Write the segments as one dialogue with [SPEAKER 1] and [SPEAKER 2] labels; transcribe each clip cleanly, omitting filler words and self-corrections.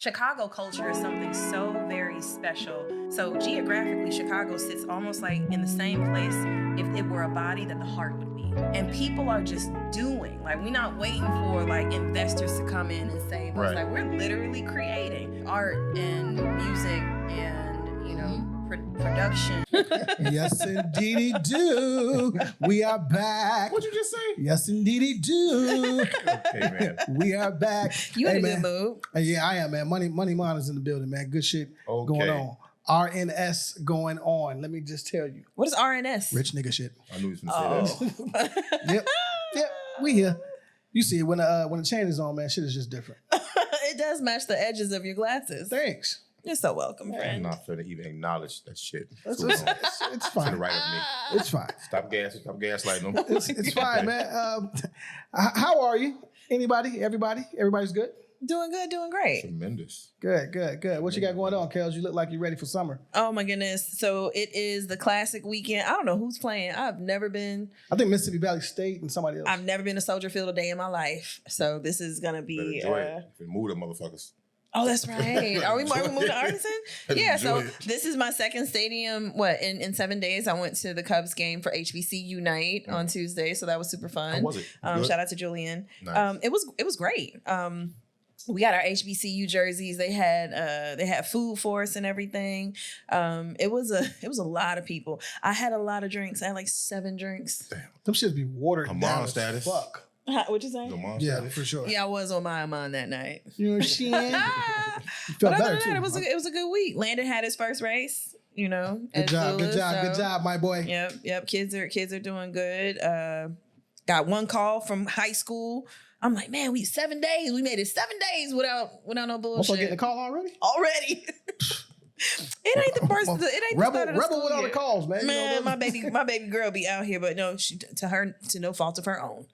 [SPEAKER 1] Chicago culture is something so very special. So geographically, Chicago sits almost like in the same place if it were a body that the heart would be. And people are just doing. Like, we're not waiting for like investors to come in and save us. Like, we're literally creating art and music and, you know, production.
[SPEAKER 2] Yes, indeedy do. We are back.
[SPEAKER 3] What'd you just say?
[SPEAKER 2] Yes, indeedy do.
[SPEAKER 3] Okay, man.
[SPEAKER 2] We are back.
[SPEAKER 1] You in a
[SPEAKER 2] man.
[SPEAKER 1] good mood.
[SPEAKER 2] Yeah, I am, man. Money Monitor's in the building, man. Good shit going on. RNS going on. Let me just tell you.
[SPEAKER 1] What is RNS?
[SPEAKER 2] Rich nigga shit.
[SPEAKER 3] I knew he was going to say that.
[SPEAKER 2] Yep. We here. You see it when the chain is on, man. Shit is just different.
[SPEAKER 1] It does match the edges of your glasses.
[SPEAKER 2] Thanks.
[SPEAKER 1] You're so welcome,
[SPEAKER 3] I'm
[SPEAKER 1] friend.
[SPEAKER 3] not finna even acknowledge that shit.
[SPEAKER 2] It's
[SPEAKER 3] To
[SPEAKER 2] fine.
[SPEAKER 3] the right of me.
[SPEAKER 2] It's fine.
[SPEAKER 3] Stop gaslighting them.
[SPEAKER 2] It's fine, man. How are you? Anybody? Everybody? Everybody's good?
[SPEAKER 1] Doing good, doing great.
[SPEAKER 3] Tremendous.
[SPEAKER 2] Good. What you got going on, Kels? You look like you're ready for summer.
[SPEAKER 1] Oh my goodness. So it is the classic weekend. I don't know who's playing. I've never been.
[SPEAKER 2] I think Mississippi Valley State and somebody else.
[SPEAKER 1] I've never been to Soldier Field a day in my life. So this is going to be.
[SPEAKER 3] Enjoy it. Move them motherfuckers.
[SPEAKER 1] Oh, that's right. Are we moving to Arlington? Yeah, so
[SPEAKER 3] Enjoy it.
[SPEAKER 1] this is my second stadium. In 7 days, I went to the Cubs game for HBCU night on Tuesday. So that was super fun.
[SPEAKER 3] How was it?
[SPEAKER 1] Shout out to Julian.
[SPEAKER 3] Nice.
[SPEAKER 1] It was great. We got our HBCU jerseys. They had food for us and everything. It was a lot of people. I had a lot of drinks. I had like 7 drinks.
[SPEAKER 3] Damn.
[SPEAKER 2] Them shits be watered
[SPEAKER 3] Amon
[SPEAKER 2] down as
[SPEAKER 3] status.
[SPEAKER 2] fuck.
[SPEAKER 1] What'd you say?
[SPEAKER 3] The monster.
[SPEAKER 2] Yeah, for sure.
[SPEAKER 1] Yeah, I was on my Amon that night.
[SPEAKER 2] You know what I'm saying? You
[SPEAKER 1] But
[SPEAKER 2] felt
[SPEAKER 1] other
[SPEAKER 2] better
[SPEAKER 1] than
[SPEAKER 2] too.
[SPEAKER 1] that, it was a good week. Landon had his first race. You know,
[SPEAKER 2] Good job,
[SPEAKER 1] Zula,
[SPEAKER 2] good job, my boy.
[SPEAKER 1] Yep. Kids are doing good. Got one call from high school. I'm like, man, 7 days. We made it 7 days without no bullshit.
[SPEAKER 2] Also getting a call already?
[SPEAKER 1] Already. It ain't the first. It ain't the start of the
[SPEAKER 2] Rebel
[SPEAKER 1] school
[SPEAKER 2] with all the
[SPEAKER 1] year.
[SPEAKER 2] calls, man.
[SPEAKER 1] Man,
[SPEAKER 2] You know,
[SPEAKER 1] my baby girl be out here, but no, to no fault of her own.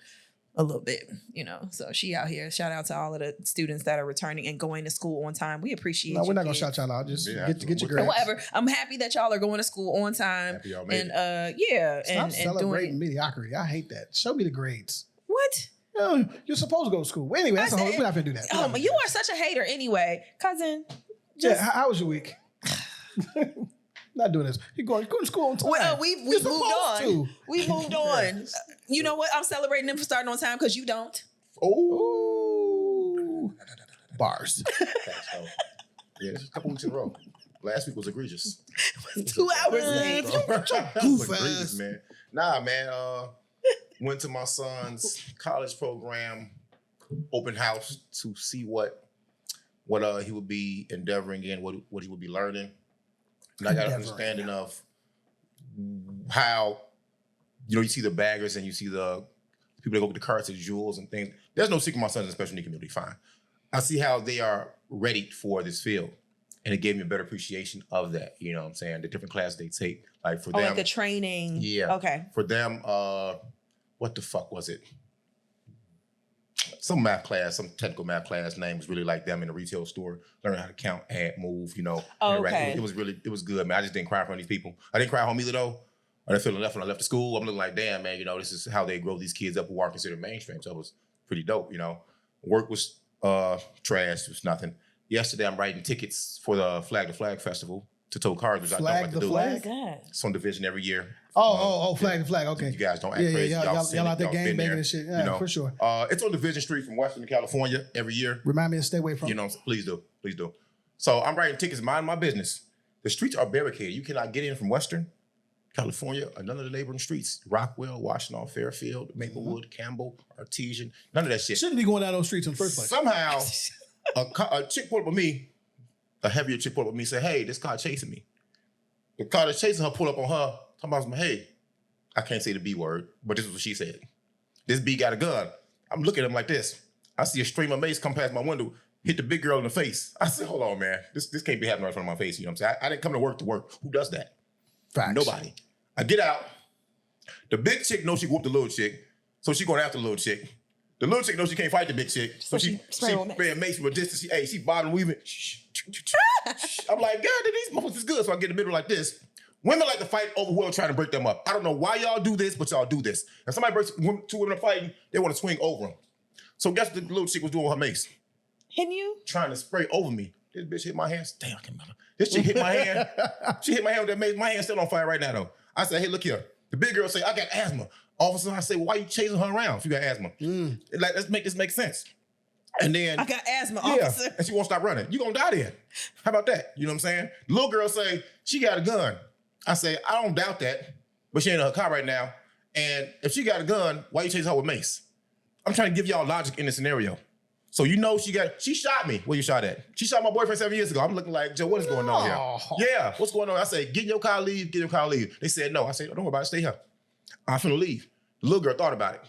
[SPEAKER 1] A little bit, you know. So she out here. Shout out to all of the students that are returning and going to school on time. We appreciate you.
[SPEAKER 2] No, we're not gonna
[SPEAKER 1] kids.
[SPEAKER 2] shout y'all out. Just
[SPEAKER 3] Yeah,
[SPEAKER 2] get your grades.
[SPEAKER 1] Whatever. I'm happy that y'all are going to school on time.
[SPEAKER 3] Happy y'all made
[SPEAKER 1] And
[SPEAKER 2] Stop
[SPEAKER 1] and
[SPEAKER 2] celebrating
[SPEAKER 1] doing
[SPEAKER 2] mediocrity. I hate that. Show me the grades.
[SPEAKER 1] what?
[SPEAKER 2] No, you're supposed to go to school. Well, anyway, that's a whole. We're not gonna do that. We're not
[SPEAKER 1] Oh,
[SPEAKER 2] gonna do
[SPEAKER 1] you
[SPEAKER 2] that.
[SPEAKER 1] are such a hater anyway, cousin.
[SPEAKER 2] Yeah,
[SPEAKER 1] Just
[SPEAKER 2] how was your week? Not doing this. You're going to school on time.
[SPEAKER 1] well, we
[SPEAKER 2] You're
[SPEAKER 1] moved
[SPEAKER 2] supposed
[SPEAKER 1] on.
[SPEAKER 2] to.
[SPEAKER 1] We moved on. You know what? I'm celebrating them for starting on time because you don't.
[SPEAKER 2] Ooh. Bars.
[SPEAKER 3] Thanks, though. Yeah, this is a couple weeks in a row. Last week was egregious.
[SPEAKER 1] 2 hours late.
[SPEAKER 2] Goof
[SPEAKER 3] Egregious,
[SPEAKER 2] ass.
[SPEAKER 3] man. Nah, man. Went to my son's college program open house to see what he would be endeavoring in, what he would be learning. And I got an understanding of how, you see the baggers and you see the people that go get the carts at Jules and things. There's no secret my son's in special needs community, fine. I see how they are ready for this field. And it gave me a better appreciation of that. You know what I'm saying? The different classes they take. Like for them.
[SPEAKER 1] Like the training.
[SPEAKER 3] Yeah.
[SPEAKER 1] Okay.
[SPEAKER 3] For them, what the fuck was it? Some math class, some technical math class name was really like them in the retail store, learning how to count, add, move,
[SPEAKER 1] Oh,
[SPEAKER 3] interact.
[SPEAKER 1] okay.
[SPEAKER 3] It was good, man. I just didn't cry for these people. I didn't cry home either though. I didn't feel left when I left the school. I'm looking like, damn, man, this is how they grow these kids up who are considered mainstream. So it was pretty dope, Work was trash. It was nothing. Yesterday, I'm writing tickets for the Flag Festival to tow cars, which I don't like to do.
[SPEAKER 1] What is that?
[SPEAKER 3] It's on division every year.
[SPEAKER 2] Flag. Okay.
[SPEAKER 3] You guys don't act
[SPEAKER 2] Yeah,
[SPEAKER 3] crazy.
[SPEAKER 2] y'all
[SPEAKER 3] seen it.
[SPEAKER 2] out there
[SPEAKER 3] Y'all been
[SPEAKER 2] gang banging
[SPEAKER 3] there,
[SPEAKER 2] and shit. Yeah, for sure.
[SPEAKER 3] It's on Division Street from Western California every year.
[SPEAKER 2] Remind me to stay away from.
[SPEAKER 3] Please do. So I'm writing tickets, mind my business. The streets are barricaded. You cannot get in from Western California or none of the neighboring streets. Rockwell, Washington, Fairfield, Maplewood, Campbell, Artesian, none of that shit.
[SPEAKER 2] Shouldn't be going down those streets in the first place.
[SPEAKER 3] Somehow, a chick pulled up with me, a heavier chick pulled up with me and said, hey, this car chasing me. The car that's chasing her pulled up on her, talking about, hey, I can't say the B word, but this is what she said. This B got a gun. I'm looking at him like this. I see a stream of mace come past my window, hit the big girl in the face. I said, hold on, man. This can't be happening right in front of my face. You know what I'm saying? I didn't come to work. Who does that?
[SPEAKER 2] Facts.
[SPEAKER 3] Nobody. I get out. The big chick knows she whooped the little chick, so she going after the little chick. The little chick knows she can't fight the big chick, so she spraying mace from a distance. She bottom weaving. I'm like, God, these motherfuckers is good. So I get in the middle like this. Women like to fight over whoever trying to break them up. I don't know why y'all do this, but y'all do this. If somebody breaks, 2 women are fighting, they want to swing over them. So guess what the little chick was doing with her mace?
[SPEAKER 1] Hitting you?
[SPEAKER 3] Trying to spray over me. This bitch hit my hand. Damn, I can't remember. This chick hit my hand. She hit my hand with that mace. My hand's still on fire right now, though. I said, hey, look here. The big girl say, I got asthma. All of a sudden, I say, well, why you chasing her around if you got asthma? Like, let's make this make sense. And then
[SPEAKER 1] I got asthma, officer.
[SPEAKER 3] And she won't stop running. You gonna die then. How about that? You know what I'm saying? Little girl say, she got a gun. I say, I don't doubt that, but she ain't in her car right now. And if she got a gun, why you chasing her with mace? I'm trying to give y'all logic in the scenario. So you know she shot me. Where you shot at? She shot my boyfriend 7 years ago. I'm looking like, Joe, what is going on here? Yeah, what's going on? I say, get in your car, leave, get in your car, leave. They said no. I said, don't worry about it, stay here. I'm finna leave. The little girl thought about it.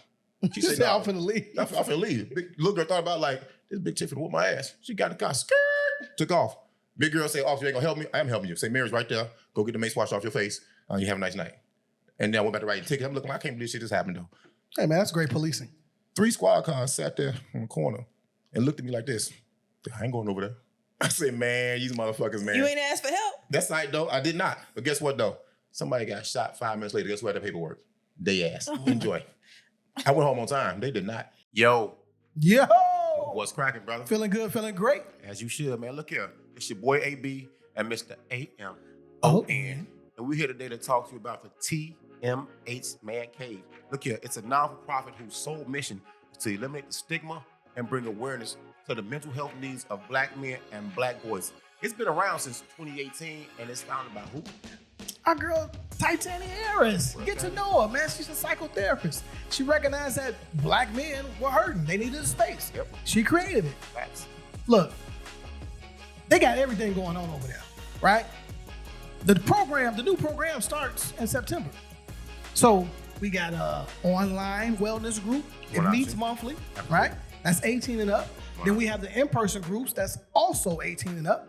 [SPEAKER 3] She said, no,
[SPEAKER 2] I'm finna leave.
[SPEAKER 3] I'm finna leave. Little girl thought about like, this big chick finna whoop my ass. She got in the car, skirt, took off. Big girl say, officer, you ain't gonna help me? I am helping you. Say, Mary's right there. Go get the mace washed off your face. You have a nice night. And then I went back to write your ticket. I'm looking, I can't believe shit just happened though.
[SPEAKER 2] Hey man, that's great policing.
[SPEAKER 3] 3 squad cars sat there in the corner and looked at me like this. I ain't going over there. I said, man, these motherfuckers, man.
[SPEAKER 1] You ain't asked for help?
[SPEAKER 3] That's right, though. I did not. But guess what, though? Somebody got shot 5 minutes later. Guess what? The paperwork. They asked. Enjoy. I went home on time. They did not. Yo. What's cracking, brother?
[SPEAKER 2] Feeling good, feeling great.
[SPEAKER 3] As you should, man. Look here. It's your boy AB and Mr. AMON. And we're here today to talk to you about the TMH Man Cave. Look here. It's a non-for-profit whose sole mission is to eliminate the stigma and bring awareness to the mental health needs of Black men and Black boys. It's been around since 2018, and it's founded by who?
[SPEAKER 2] Our girl, Titania Harris. Get to know her, man. She's a psychotherapist. She recognized that Black men were hurting. They needed a space.
[SPEAKER 3] Yep.
[SPEAKER 2] She created it.
[SPEAKER 3] Facts.
[SPEAKER 2] Look, they got everything going on over there, right? The new program starts in September. So we got an online wellness group. It meets monthly, right? That's 18 and up. Wow. Then we have the in-person groups that's also 18 and up.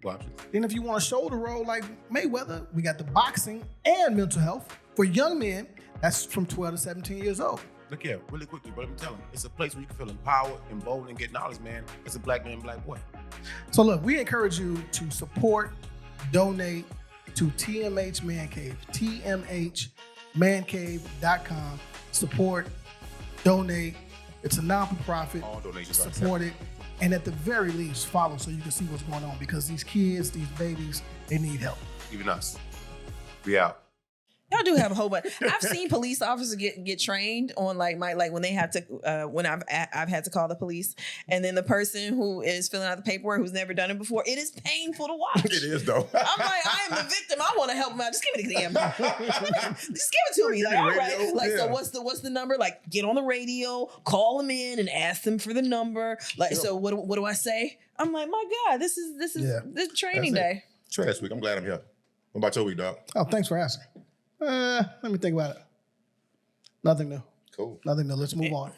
[SPEAKER 3] Wow.
[SPEAKER 2] Then if you want a shoulder roll like Mayweather, we got the boxing and mental health for young men. That's from 12 to 17 years old.
[SPEAKER 3] Look here, really quickly, bro. Let me tell them. It's a place where you can feel empowered, emboldened, and get knowledge, man. It's a Black man and Black boy.
[SPEAKER 2] So look, we encourage you to support, donate to TMH Man Cave, TMHmancave.com. Support, donate. It's a non-for-profit.
[SPEAKER 3] All donations
[SPEAKER 2] support it. And at the very least, follow so you can see what's going on because these kids, these babies, they need help.
[SPEAKER 3] Even us. We out.
[SPEAKER 1] Y'all do have a whole bunch. I've seen police officers get trained on like when they have to when I've had to call the police, and then the person who is filling out the paperwork who's never done it before, it is painful to watch.
[SPEAKER 3] It is though.
[SPEAKER 1] I'm like, I am the victim. I want to help him out. Just give me the damn. Just give it to me. Like, all right. Like, so what's the number? Like, get on the radio, call them in, and ask them for the number. Like, so what do I say? I'm like, my God, this is training day.
[SPEAKER 3] Trash week. I'm glad I'm here. What about your week, dog?
[SPEAKER 2] Oh, thanks for asking. Let me think about it. Nothing new.
[SPEAKER 3] Cool.
[SPEAKER 2] Nothing new. Let's move on.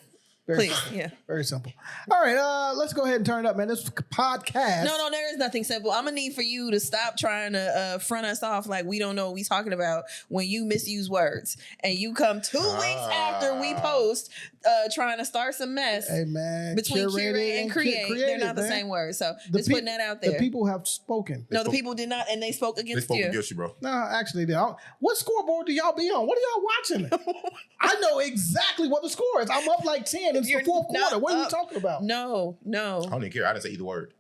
[SPEAKER 1] Please, yeah.
[SPEAKER 2] Very simple. All right, let's go ahead and turn it up, man. This podcast.
[SPEAKER 1] No, there is nothing simple. I'm gonna need for you to stop trying to front us off like we don't know what we talking about when you misuse words and you come 2 weeks after we post trying to start some mess.
[SPEAKER 2] Hey man,
[SPEAKER 1] between curate and create, they're not the same words. So just putting that out there.
[SPEAKER 2] The people have spoken.
[SPEAKER 1] The people did not, and they spoke against you.
[SPEAKER 3] They spoke against you, bro.
[SPEAKER 2] No, actually, they don't. What scoreboard do y'all be on? What are y'all watching? I know exactly what the score is. I'm up like 10. It's the fourth quarter. What are you talking about?
[SPEAKER 1] No.
[SPEAKER 3] I don't even care. I didn't say either word.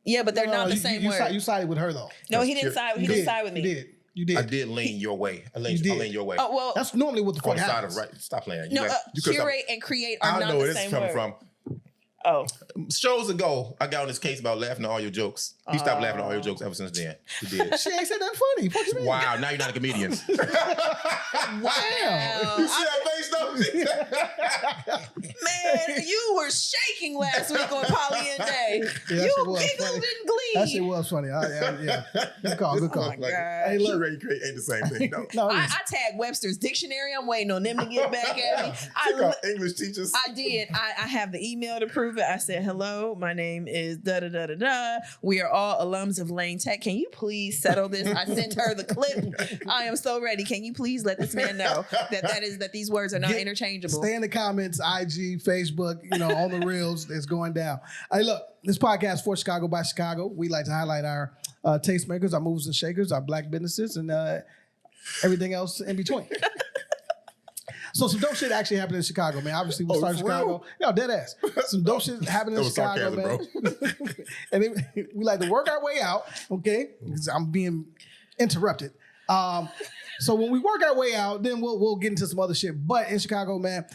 [SPEAKER 1] Yeah, but they're not the same word.
[SPEAKER 2] You sided with her though.
[SPEAKER 1] No, he didn't side. He didn't side with me.
[SPEAKER 2] You did.
[SPEAKER 3] I did lean your way. I leaned your way.
[SPEAKER 1] Oh well,
[SPEAKER 2] that's normally what the fuck happens.
[SPEAKER 3] Side of right. Stop playing.
[SPEAKER 1] No, curate and create are not the same word. I know where this is coming from. Oh.
[SPEAKER 3] Shows ago, I got on this case about laughing at all your jokes. You stopped laughing at all your jokes ever since then. You did.
[SPEAKER 2] She ain't said nothing funny. What you mean?
[SPEAKER 3] Wow, now you're not a comedian.
[SPEAKER 1] Wow.
[SPEAKER 3] You see that face though?
[SPEAKER 1] Man, you were shaking last week on Polly and Day.
[SPEAKER 2] Yeah,
[SPEAKER 1] you giggled in glee.
[SPEAKER 2] That shit was funny. Yeah. Good call.
[SPEAKER 1] Oh my God.
[SPEAKER 3] Hey, look, create ain't the same thing. No.
[SPEAKER 1] I tagged Webster's Dictionary. I'm waiting on them to get back at me.
[SPEAKER 3] English teachers.
[SPEAKER 1] I did. I have the email to prove it. I said, hello, my name is da-da-da-da-da. We are all alums of Lane Tech. Can you please settle this? I sent her the clip. I am so ready. Can you please let this man know that these words are not interchangeable?
[SPEAKER 2] Stay in the comments, IG, Facebook, on the reels. It's going down. Hey, look, this podcast is for Chicago by Chicago. We like to highlight our tastemakers, our movers and shakers, our Black businesses, and everything else in between. So some dope shit actually happened in Chicago, man. Obviously, we started in
[SPEAKER 3] for real?
[SPEAKER 2] Chicago. No, dead ass. Some dope shit happened in
[SPEAKER 3] That was
[SPEAKER 2] Chicago,
[SPEAKER 3] sarcasm,
[SPEAKER 2] man. And we like to work our way out, okay? Because I'm being interrupted. So when we work our way out, then we'll get into some other shit. But in Chicago, man,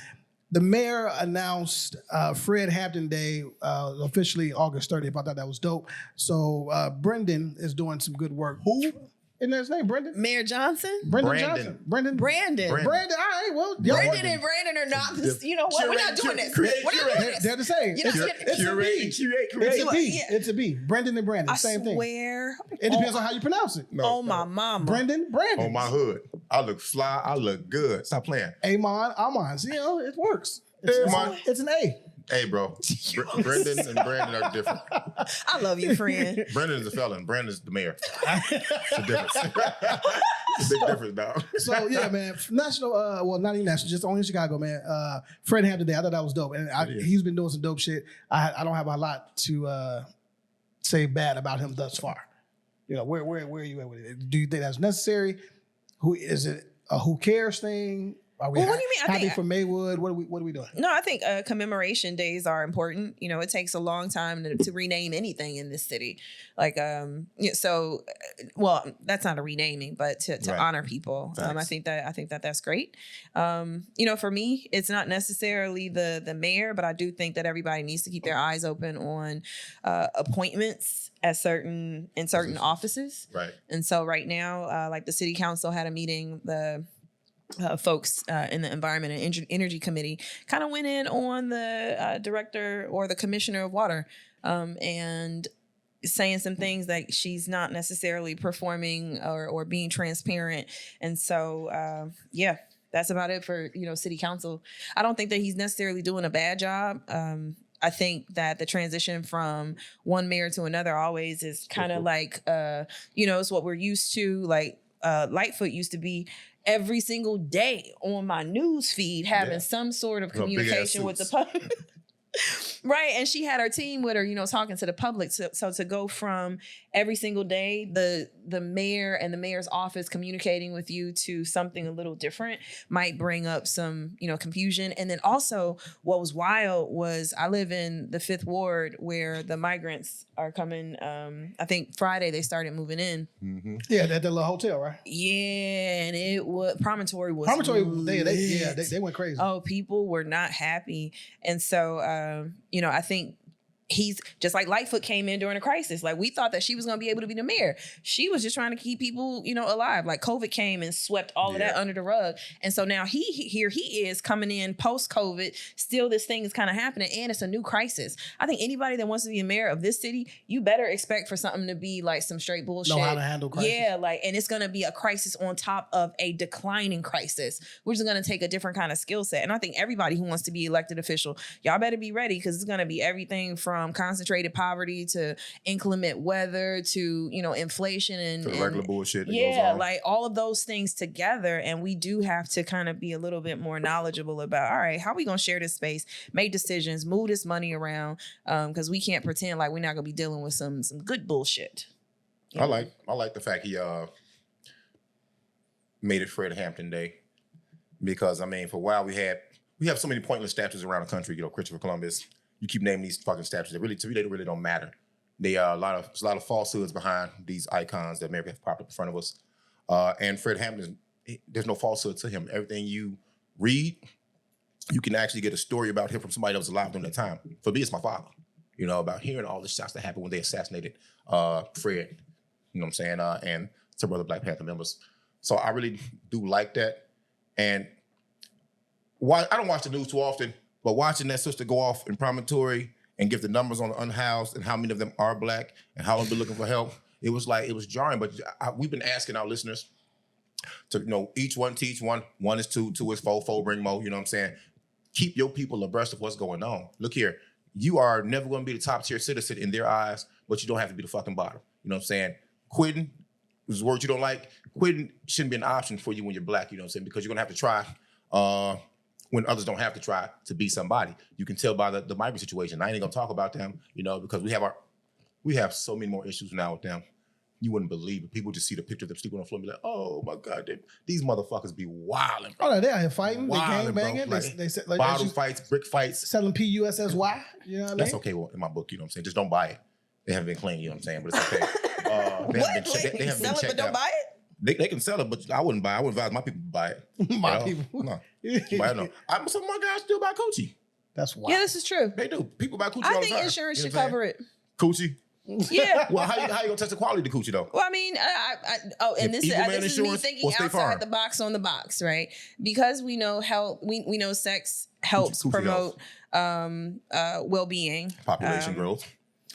[SPEAKER 2] the mayor announced Fred Hampton Day officially August 30th. I thought that was dope. So Brendan is doing some good work. Who? Isn't that his name, Brendan?
[SPEAKER 4] Mayor Johnson?
[SPEAKER 2] Brandon Johnson.
[SPEAKER 4] Brandon.
[SPEAKER 2] Brandon. All right, well.
[SPEAKER 4] Brandon and Brandon are not this. You know what? We're not doing this. We're not doing this.
[SPEAKER 2] They're the same.
[SPEAKER 4] You're not
[SPEAKER 2] It's a B. It's a B. Brendan and Brandon.
[SPEAKER 4] I
[SPEAKER 2] Same thing.
[SPEAKER 4] swear.
[SPEAKER 2] It depends on how you pronounce it.
[SPEAKER 4] Oh, my mama.
[SPEAKER 2] Brandon.
[SPEAKER 3] On my hood. I look fly. I look good. Stop playing.
[SPEAKER 2] Amon. See, it works.
[SPEAKER 3] Amon.
[SPEAKER 2] It's an A.
[SPEAKER 3] Hey, bro. Brendan and Brandon are different.
[SPEAKER 4] I love you, friend.
[SPEAKER 3] Brendan is a felon. Brandon is the mayor. It's a difference. It's a big difference, dog.
[SPEAKER 2] So yeah, man. National, well, not even national, just only in Chicago, man. Fred Hampton Day. I thought that was dope, and he's been doing some dope shit. I don't have a lot to say bad about him thus far. You know, where are you at with it? Do you think that's necessary? Who is it? A who cares thing? Are we
[SPEAKER 4] Well, what do you mean? I
[SPEAKER 2] happy
[SPEAKER 4] think-
[SPEAKER 2] for Maywood? What are we doing?
[SPEAKER 4] No, I think commemoration days are important. You know, it takes a long time to rename anything in this city. Like, so, well, that's not a renaming, but to
[SPEAKER 3] Right.
[SPEAKER 4] honor people. I think that that's great. You know, for me, it's not necessarily the mayor, but I do think that everybody needs to keep their eyes open on appointments at certain offices.
[SPEAKER 3] Right.
[SPEAKER 4] And so right now, like the city council had a meeting, the folks in the Environment and Energy Committee kind of went in on the director or the commissioner of water and saying some things that she's not necessarily performing or being transparent. And so, yeah, that's about it for, city council. I don't think that he's necessarily doing a bad job. I think that the transition from one mayor to another always is kind of like, it's what we're used to. Like Lightfoot used to be every single day on my news feed having some sort of communication with the public. Right. And she had her team with her, talking to the public. So to go from every single day, the mayor and the mayor's office communicating with you to something a little different might bring up some, confusion. And then also what was wild was I live in the 5th Ward where the migrants are coming. I think Friday they started moving in.
[SPEAKER 3] Mm-hmm.
[SPEAKER 2] Yeah, at the little hotel, right?
[SPEAKER 4] Yeah. And it was Promontory was
[SPEAKER 2] they went crazy.
[SPEAKER 4] Oh, people were not happy. And so, I think he's just like Lightfoot came in during a crisis. Like we thought that she was going to be able to be the mayor. She was just trying to keep people, alive. Like COVID came and swept all of that under the rug. And so now he is coming in post COVID. Still, this thing is kind of happening and it's a new crisis. I think anybody that wants to be a mayor of this city, you better expect for something to be like some straight bullshit.
[SPEAKER 2] Know how to handle crisis.
[SPEAKER 4] Yeah, and it's going to be a crisis on top of a declining crisis, which is going to take a different kind of skill set. And I think everybody who wants to be elected official, y'all better be ready because it's going to be everything from concentrated poverty to inclement weather to inflation and
[SPEAKER 3] regular bullshit that goes
[SPEAKER 4] yeah,
[SPEAKER 3] on.
[SPEAKER 4] like all of those things together. And we do have to kind of be a little bit more knowledgeable about, all right, how are we going to share this space, make decisions, move this money around, because we can't pretend like we're not going to be dealing with some good bullshit.
[SPEAKER 3] I like the fact he made it Fred Hampton Day because for a while we have so many pointless statues around the country. Christopher Columbus. You keep naming these fucking statues. To me, they really don't matter. There's a lot of falsehoods behind these icons that America have propped up in front of us. And Fred Hampton, there's no falsehood to him. Everything you read, you can actually get a story about him from somebody that was alive during that time. For me, it's my father. About hearing all the shots that happened when they assassinated Fred. You know what I'm saying? And some other Black Panther members. So I really do like that. And I don't watch the news too often. But watching that sister go off in Promontory and give the numbers on the unhoused and how many of them are Black and how long they're looking for help, it was jarring. But we've been asking our listeners to, each one teach one. One is two is four bring more. You know what I'm saying? Keep your people abreast of what's going on. Look here, you are never going to be the top tier citizen in their eyes, but you don't have to be the fucking bottom. You know what I'm saying? Quitting is a word you don't like. Quitting shouldn't be an option for you when you're Black. You know what I'm saying? Because you're going to have to try. When others don't have to try to be somebody. You can tell by the migrant situation. I ain't gonna talk about them, because we have so many more issues now with them you wouldn't believe it. People just see the picture of them sleeping on the floor and be like, oh my God, these motherfuckers be wilding, bro.
[SPEAKER 2] Oh, no, they're out here fighting. They
[SPEAKER 3] Wilding,
[SPEAKER 2] gang banging.
[SPEAKER 3] bro.
[SPEAKER 2] They said, like,
[SPEAKER 3] bottle fights, brick fights.
[SPEAKER 2] selling PUSSY. You know what I mean?
[SPEAKER 3] That's okay in my book, you know what I'm saying? Just don't buy it. They haven't been clean, you know what I'm saying? But it's okay. They haven't been checked. They haven't been
[SPEAKER 4] Sell it,
[SPEAKER 3] checked
[SPEAKER 4] but don't
[SPEAKER 3] out.
[SPEAKER 4] buy it.
[SPEAKER 3] They can sell it, but I wouldn't buy it. I wouldn't advise my people to buy it.
[SPEAKER 2] My
[SPEAKER 3] You know?
[SPEAKER 2] people.
[SPEAKER 3] No. But I know. Some of my guys still buy coochie.
[SPEAKER 2] That's wild.
[SPEAKER 4] Yeah, this is true.
[SPEAKER 3] They do. People buy coochie
[SPEAKER 4] I
[SPEAKER 3] all the
[SPEAKER 4] think
[SPEAKER 3] time.
[SPEAKER 4] insurance
[SPEAKER 3] You know
[SPEAKER 4] should
[SPEAKER 3] what I'm
[SPEAKER 4] cover it.
[SPEAKER 3] saying? Coochie?
[SPEAKER 4] Yeah.
[SPEAKER 3] Well, how you gonna test the quality of the coochie though?
[SPEAKER 4] Well, I mean, and
[SPEAKER 3] If
[SPEAKER 4] this
[SPEAKER 3] Eagle Man
[SPEAKER 4] is me
[SPEAKER 3] Insurance
[SPEAKER 4] thinking
[SPEAKER 3] or State
[SPEAKER 4] outside
[SPEAKER 3] Farm?
[SPEAKER 4] the box on the box, right? Because we know we know sex helps
[SPEAKER 3] Coochie
[SPEAKER 4] promote well-being,
[SPEAKER 3] Population growth.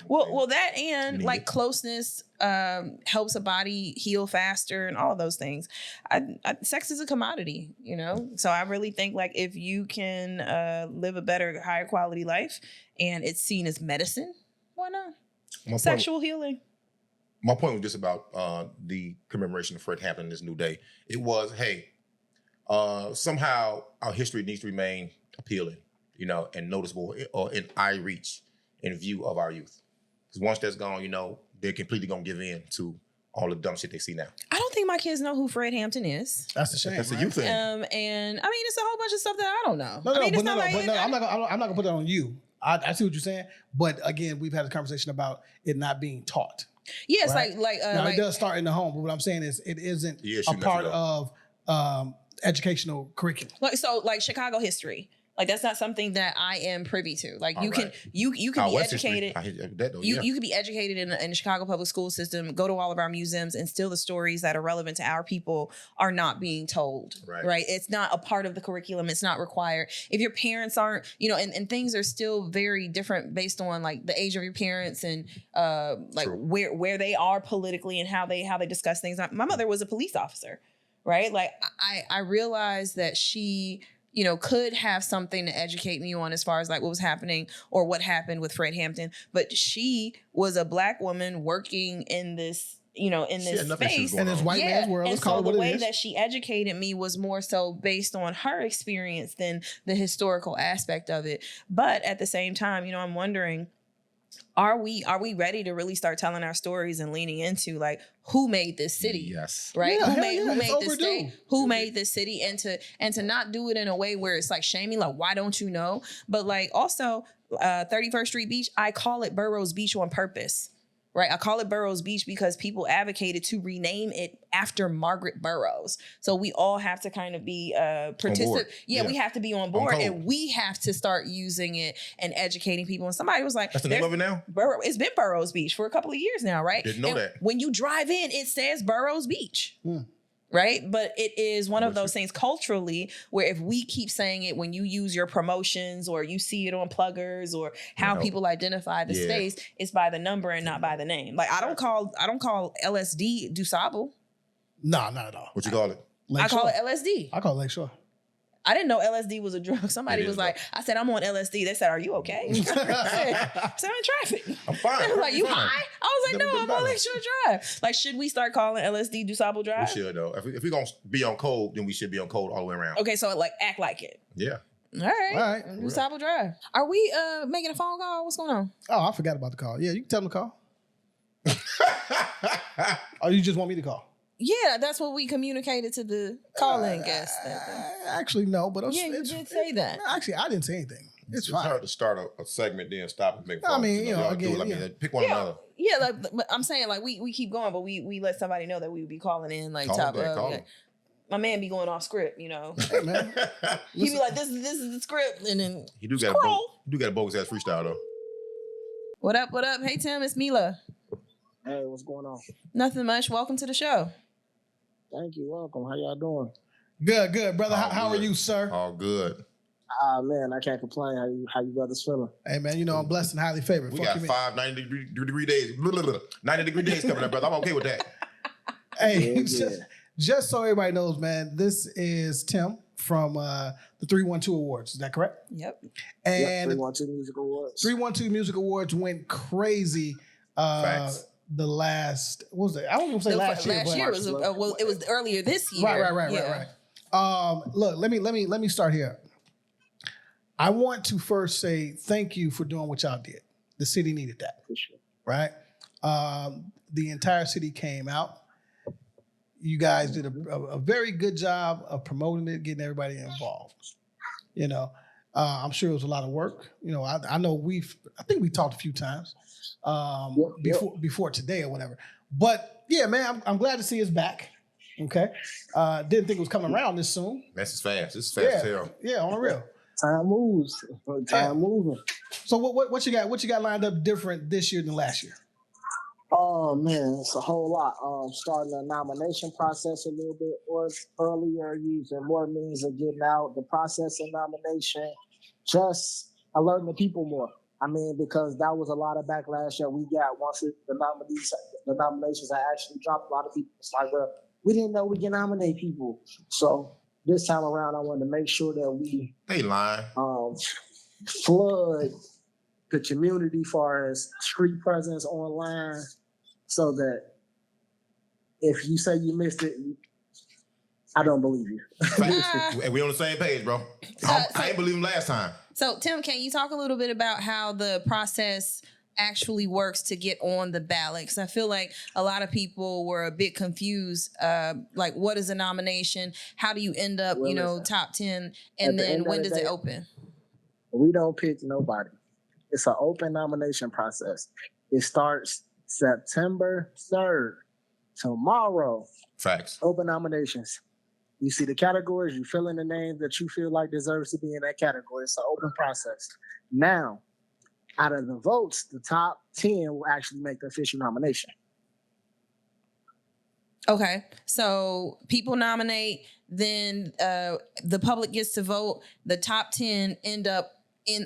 [SPEAKER 4] Well, that and
[SPEAKER 3] Need
[SPEAKER 4] like
[SPEAKER 3] it.
[SPEAKER 4] closeness helps a body heal faster and all of those things. Sex is a commodity, you know? So I really think like if you can live a better, higher quality life and it's seen as medicine, why not? Sexual healing.
[SPEAKER 3] My point was just about the commemoration of Fred Hampton this new day. It was, hey, somehow our history needs to remain appealing, you know, and noticeable or in eye reach in view of our youth. Because once that's gone, you know, they're completely gonna give in to all the dumb shit they see now.
[SPEAKER 4] I don't think my kids know who Fred Hampton is.
[SPEAKER 2] That's a shame.
[SPEAKER 3] That's a
[SPEAKER 2] right?
[SPEAKER 3] youth thing.
[SPEAKER 4] And I mean, it's a whole bunch of stuff that I don't know.
[SPEAKER 2] No,
[SPEAKER 4] I mean, it's
[SPEAKER 2] I'm not gonna put that on you. I see what you're saying, but again, we've had a conversation about it not being taught.
[SPEAKER 4] yeah, it's
[SPEAKER 2] right? Now,
[SPEAKER 4] like
[SPEAKER 2] it does start in the home, but what I'm saying is it isn't
[SPEAKER 3] Yeah,
[SPEAKER 2] a
[SPEAKER 3] shoot,
[SPEAKER 2] part
[SPEAKER 3] that's
[SPEAKER 2] of educational curriculum.
[SPEAKER 4] like Chicago history. Like that's not something that I am privy to. Like
[SPEAKER 3] All
[SPEAKER 4] you can
[SPEAKER 3] right.
[SPEAKER 4] you can
[SPEAKER 3] Our
[SPEAKER 4] be
[SPEAKER 3] West history,
[SPEAKER 4] educated.
[SPEAKER 3] I hit that though.
[SPEAKER 4] You could be educated in the Chicago public school system, go to all of our museums, and still the stories that are relevant to our people are not being told.
[SPEAKER 3] Right.
[SPEAKER 4] It's not a part of the curriculum. It's not required. If your parents aren't, you know, and things are still very different based on like the age of your parents and like
[SPEAKER 3] True.
[SPEAKER 4] where they are politically and how they discuss things. My mother was a police officer, right? Like I realized that she, you know, could have something to educate me on as far as like what was happening or what happened with Fred Hampton. But she was a Black woman working in this, you know, in
[SPEAKER 3] She
[SPEAKER 4] this
[SPEAKER 3] had nothing she was
[SPEAKER 4] space.
[SPEAKER 3] going
[SPEAKER 2] In this
[SPEAKER 3] on.
[SPEAKER 2] white man's world,
[SPEAKER 4] And
[SPEAKER 2] let's call
[SPEAKER 4] so
[SPEAKER 2] it what
[SPEAKER 4] the
[SPEAKER 2] it
[SPEAKER 4] way
[SPEAKER 2] is.
[SPEAKER 4] that she educated me was more so based on her experience than the historical aspect of it. But at the same time, you know, I'm wondering, are we ready to really start telling our stories and leaning into like who made this city?
[SPEAKER 3] Yes.
[SPEAKER 4] Right?
[SPEAKER 2] Yeah,
[SPEAKER 4] who
[SPEAKER 2] hell
[SPEAKER 4] made
[SPEAKER 2] yeah,
[SPEAKER 4] who
[SPEAKER 2] it's
[SPEAKER 4] made this
[SPEAKER 2] overdue.
[SPEAKER 4] state? Who made this city? And to not do it in a way where it's like shaming, like why don't you know? But like also 31st Street Beach, I call it Burroughs Beach on purpose. Right, I call it Burroughs Beach because people advocated to rename it after Margaret Burroughs. So we all have to kind of be participant. Yeah,
[SPEAKER 3] Yeah.
[SPEAKER 4] we have to be on board,
[SPEAKER 3] code.
[SPEAKER 4] and we have to start using it and educating people. And somebody was like,
[SPEAKER 3] That's the name of it now?
[SPEAKER 4] It's been Burroughs Beach for a couple of years now, right?
[SPEAKER 3] Didn't know
[SPEAKER 4] And
[SPEAKER 3] that.
[SPEAKER 4] when you drive in, it says Burroughs Beach. Right. But it is one of those things culturally where if we keep saying it when you use your promotions or you see it on pluggers or how
[SPEAKER 3] No.
[SPEAKER 4] people identify the
[SPEAKER 3] Yeah.
[SPEAKER 4] space, it's by the number and not by the name. Like I don't call LSD DuSable.
[SPEAKER 2] No, not at all.
[SPEAKER 3] What you call it?
[SPEAKER 2] Lake
[SPEAKER 4] I call
[SPEAKER 2] Shore.
[SPEAKER 4] it LSD.
[SPEAKER 2] I call it Lake Shore.
[SPEAKER 4] I didn't know LSD was a drug. Somebody
[SPEAKER 3] It
[SPEAKER 4] was
[SPEAKER 3] is,
[SPEAKER 4] like, I said, I'm on LSD. They said, are you okay? I said, I'm in traffic.
[SPEAKER 3] I'm fine.
[SPEAKER 4] They were like, you
[SPEAKER 3] Fine.
[SPEAKER 4] high? I was like,
[SPEAKER 3] Never
[SPEAKER 4] no,
[SPEAKER 3] been
[SPEAKER 4] I'm on
[SPEAKER 3] better.
[SPEAKER 4] Lakeshore Drive. Like, should we start calling LSD DuSable
[SPEAKER 3] We
[SPEAKER 4] Drive?
[SPEAKER 3] should though. If we're gonna be on code, then we should be on code all the way around.
[SPEAKER 4] Okay, so like act like it.
[SPEAKER 3] Yeah.
[SPEAKER 4] All right.
[SPEAKER 2] All right.
[SPEAKER 4] DuSable Drive. Are we making a phone call? What's going on?
[SPEAKER 2] Oh, I forgot about the call. Yeah, you can tell them to call. Or you just want me to call?
[SPEAKER 4] Yeah, that's what we communicated to the call-in guest.
[SPEAKER 2] Actually, no, but
[SPEAKER 4] Yeah, you did say that.
[SPEAKER 2] No, actually, I didn't say anything. It's
[SPEAKER 3] It's
[SPEAKER 2] fine.
[SPEAKER 3] hard to start a segment, then stop and make.
[SPEAKER 2] I
[SPEAKER 3] phone
[SPEAKER 2] mean,
[SPEAKER 3] calls.
[SPEAKER 2] you know,
[SPEAKER 3] y'all do
[SPEAKER 2] again,
[SPEAKER 3] it.
[SPEAKER 2] yeah.
[SPEAKER 3] Pick one another.
[SPEAKER 4] Yeah, like but I'm saying like we keep going, but we let somebody know that we would be calling in like
[SPEAKER 3] Call
[SPEAKER 4] top
[SPEAKER 3] them back,
[SPEAKER 4] of.
[SPEAKER 3] call
[SPEAKER 4] Yeah.
[SPEAKER 3] them.
[SPEAKER 4] My man be going off script, you know.
[SPEAKER 2] Hey, man.
[SPEAKER 4] He be like, this is the script, and then
[SPEAKER 3] You do got a bogus ass freestyle though.
[SPEAKER 4] what up? Hey Tim, it's Mila.
[SPEAKER 5] Hey, what's going on?
[SPEAKER 4] Nothing much. Welcome to the show.
[SPEAKER 5] Thank you. Welcome. How y'all doing?
[SPEAKER 2] Good, brother.
[SPEAKER 3] All
[SPEAKER 2] How are
[SPEAKER 3] good.
[SPEAKER 2] you, sir?
[SPEAKER 3] All good.
[SPEAKER 5] Man, I can't complain. How you brothers feeling?
[SPEAKER 2] Hey, man, you know I'm blessed and highly favored.
[SPEAKER 3] We
[SPEAKER 2] Fuck
[SPEAKER 3] got
[SPEAKER 2] you, man.
[SPEAKER 3] 5 90-degree days. 90-degree days coming up, brother. I'm okay with that.
[SPEAKER 2] Hey,
[SPEAKER 5] Yeah.
[SPEAKER 2] just so everybody knows, man, this is Tim from the 312 Awards. Is that correct?
[SPEAKER 4] Yep.
[SPEAKER 5] Yep,
[SPEAKER 2] And
[SPEAKER 5] 312 Music Awards.
[SPEAKER 2] 312 Music Awards went crazy.
[SPEAKER 3] Facts.
[SPEAKER 2] The last, what was it? I don't even say last year, but
[SPEAKER 4] was well, it was earlier this year.
[SPEAKER 2] Right. Look, let me start here. I want to first say thank you for doing what y'all did. The city needed that,
[SPEAKER 5] For sure.
[SPEAKER 2] right? The entire city came out. You guys did a very good job of promoting it, getting everybody involved. You know, I'm sure it was a lot of work. You know, I know I think we talked a few times before today or whatever. But yeah, man, I'm glad to see us back. Okay, didn't think it was coming around this soon.
[SPEAKER 3] This is fast. This is fast as hell.
[SPEAKER 2] Yeah, on the real.
[SPEAKER 5] Time moves. Time moving.
[SPEAKER 2] So what you got? What you got lined up different this year than last year?
[SPEAKER 5] Oh man, it's a whole lot. Starting the nomination process a little bit earlier, using more means of getting out the process of nomination. Just alerting the people more. I mean, because that was a lot of backlash that we got once the nominations had actually dropped. A lot of people was like, well, we didn't know we can nominate people. So this time around, I wanted to make sure that we flood the community far as street presence online, so that if you say you missed it, I don't believe you.
[SPEAKER 3] And we on the same page, bro. I ain't believe him last time.
[SPEAKER 4] So, Tim, can you talk a little bit about how the process actually works to get on the ballot? Because I feel like a lot of people were a bit confused. Like, what is a nomination? How do you end up, top 10? And then when does it open?
[SPEAKER 5] We don't pick nobody. It's an open nomination process. It starts September 3rd, tomorrow.
[SPEAKER 3] Facts.
[SPEAKER 5] Open nominations. You see the categories, you fill in the name that you feel like deserves to be in that category. It's an open process. Now, out of the votes, the top 10 will actually make the official nomination.
[SPEAKER 4] Okay. So people nominate, then the public gets to vote. The top 10 end up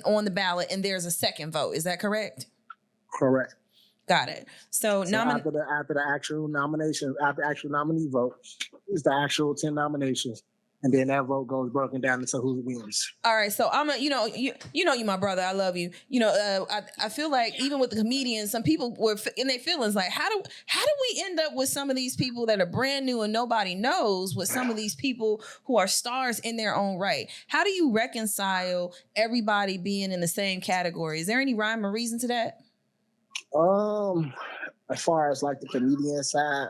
[SPEAKER 4] on the ballot, and there's a second vote. Is that correct?
[SPEAKER 5] Correct.
[SPEAKER 4] Got it. So
[SPEAKER 5] after the actual nomination, after the actual nominee vote, is the actual 10 nominations, and then that vote goes broken down into who wins.
[SPEAKER 4] All right. So I'm you my brother. I love you. I feel like even with the comedians, some people were in their feelings like, how do we end up with some of these people that are brand new and nobody knows, with some of these people who are stars in their own right? How do you reconcile everybody being in the same category? Is there any rhyme or reason to that?
[SPEAKER 5] As far as like the comedian side,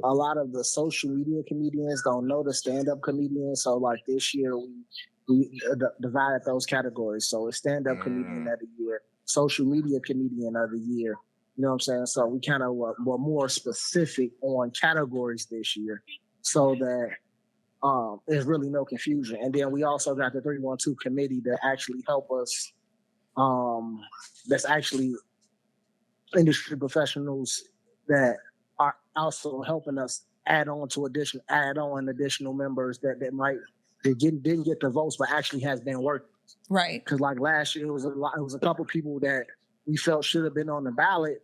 [SPEAKER 5] a lot of the social media comedians don't know the stand-up comedians. So like this year, we divided those categories. So it's stand-up comedian of the year, social media comedian of the year. You know what I'm saying? So we kind of were more specific on categories this year, so that there's really no confusion. And then we also got the 312 committee that actually help us. That's actually industry professionals that are also helping us add on additional members that didn't get the votes but actually has been working.
[SPEAKER 4] Right.
[SPEAKER 5] Because like last year, it was a couple people that we felt should have been on the ballot,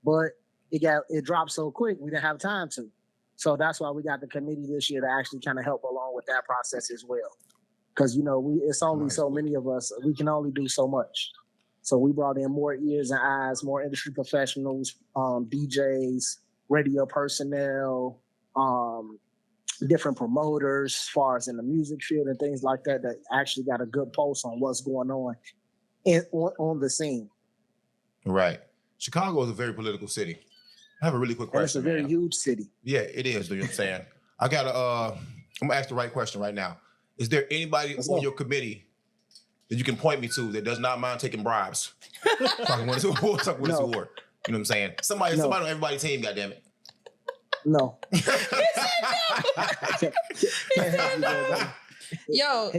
[SPEAKER 5] but it dropped so quick we didn't have time to. So that's why we got the committee this year to actually kind of help along with that process as well. Because it's only so many of us, we can only do so much. So we brought in more ears and eyes, more industry professionals, DJs, radio personnel, different promoters as far as in the music field and things like that actually got a good pulse on what's going on on the scene.
[SPEAKER 3] Right. Chicago is a very political city. I have a really quick question.
[SPEAKER 5] And it's a very huge city.
[SPEAKER 3] Yeah, it is. You know what I'm saying? I'm going to ask the right question right now. Is there anybody on your committee that you can point me to that does not mind taking bribes? Talking with this award. You know what I'm saying? Somebody on everybody's team, goddammit.
[SPEAKER 5] No.
[SPEAKER 4] Yo.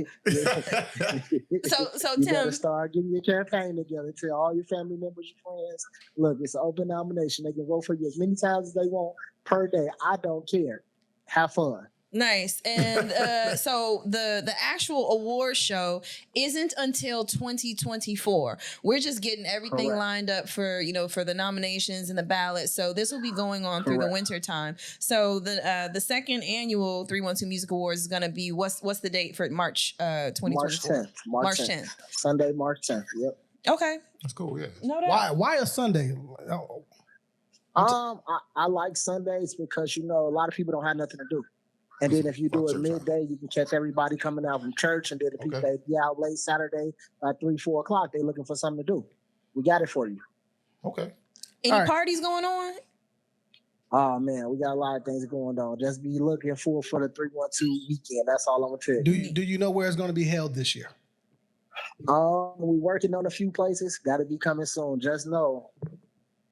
[SPEAKER 4] So
[SPEAKER 5] you
[SPEAKER 4] Tim,
[SPEAKER 5] gotta start getting your campaign together. Tell all your family members, your friends, look, it's an open nomination. They can vote for you as many times as they want per day. I don't care. Have fun.
[SPEAKER 4] Nice. And so the actual award show isn't until 2024. We're just getting everything lined up for the nominations and the ballot. So this will be going on through the winter time. So the second annual 312 Music Awards is going to be what's the date for March 2024?
[SPEAKER 5] March 10th. Sunday, March 10th. Yep.
[SPEAKER 4] Okay.
[SPEAKER 3] That's cool. Yeah.
[SPEAKER 4] No doubt.
[SPEAKER 2] Why a Sunday?
[SPEAKER 5] I like Sundays because a lot of people don't have nothing to do. And then if you do it midday, you can catch everybody coming out from church. And then the people that be out late Saturday at 3-4 o'clock, they're looking for something to do. We got it for you.
[SPEAKER 3] Okay.
[SPEAKER 4] Any
[SPEAKER 2] All right.
[SPEAKER 4] parties going on?
[SPEAKER 5] Oh man, we got a lot of things going on. Just be looking for the 312 weekend. That's all I'm gonna tell you.
[SPEAKER 2] Do you know where it's going to be held this year?
[SPEAKER 5] We working on a few places. Got to be coming soon. Just know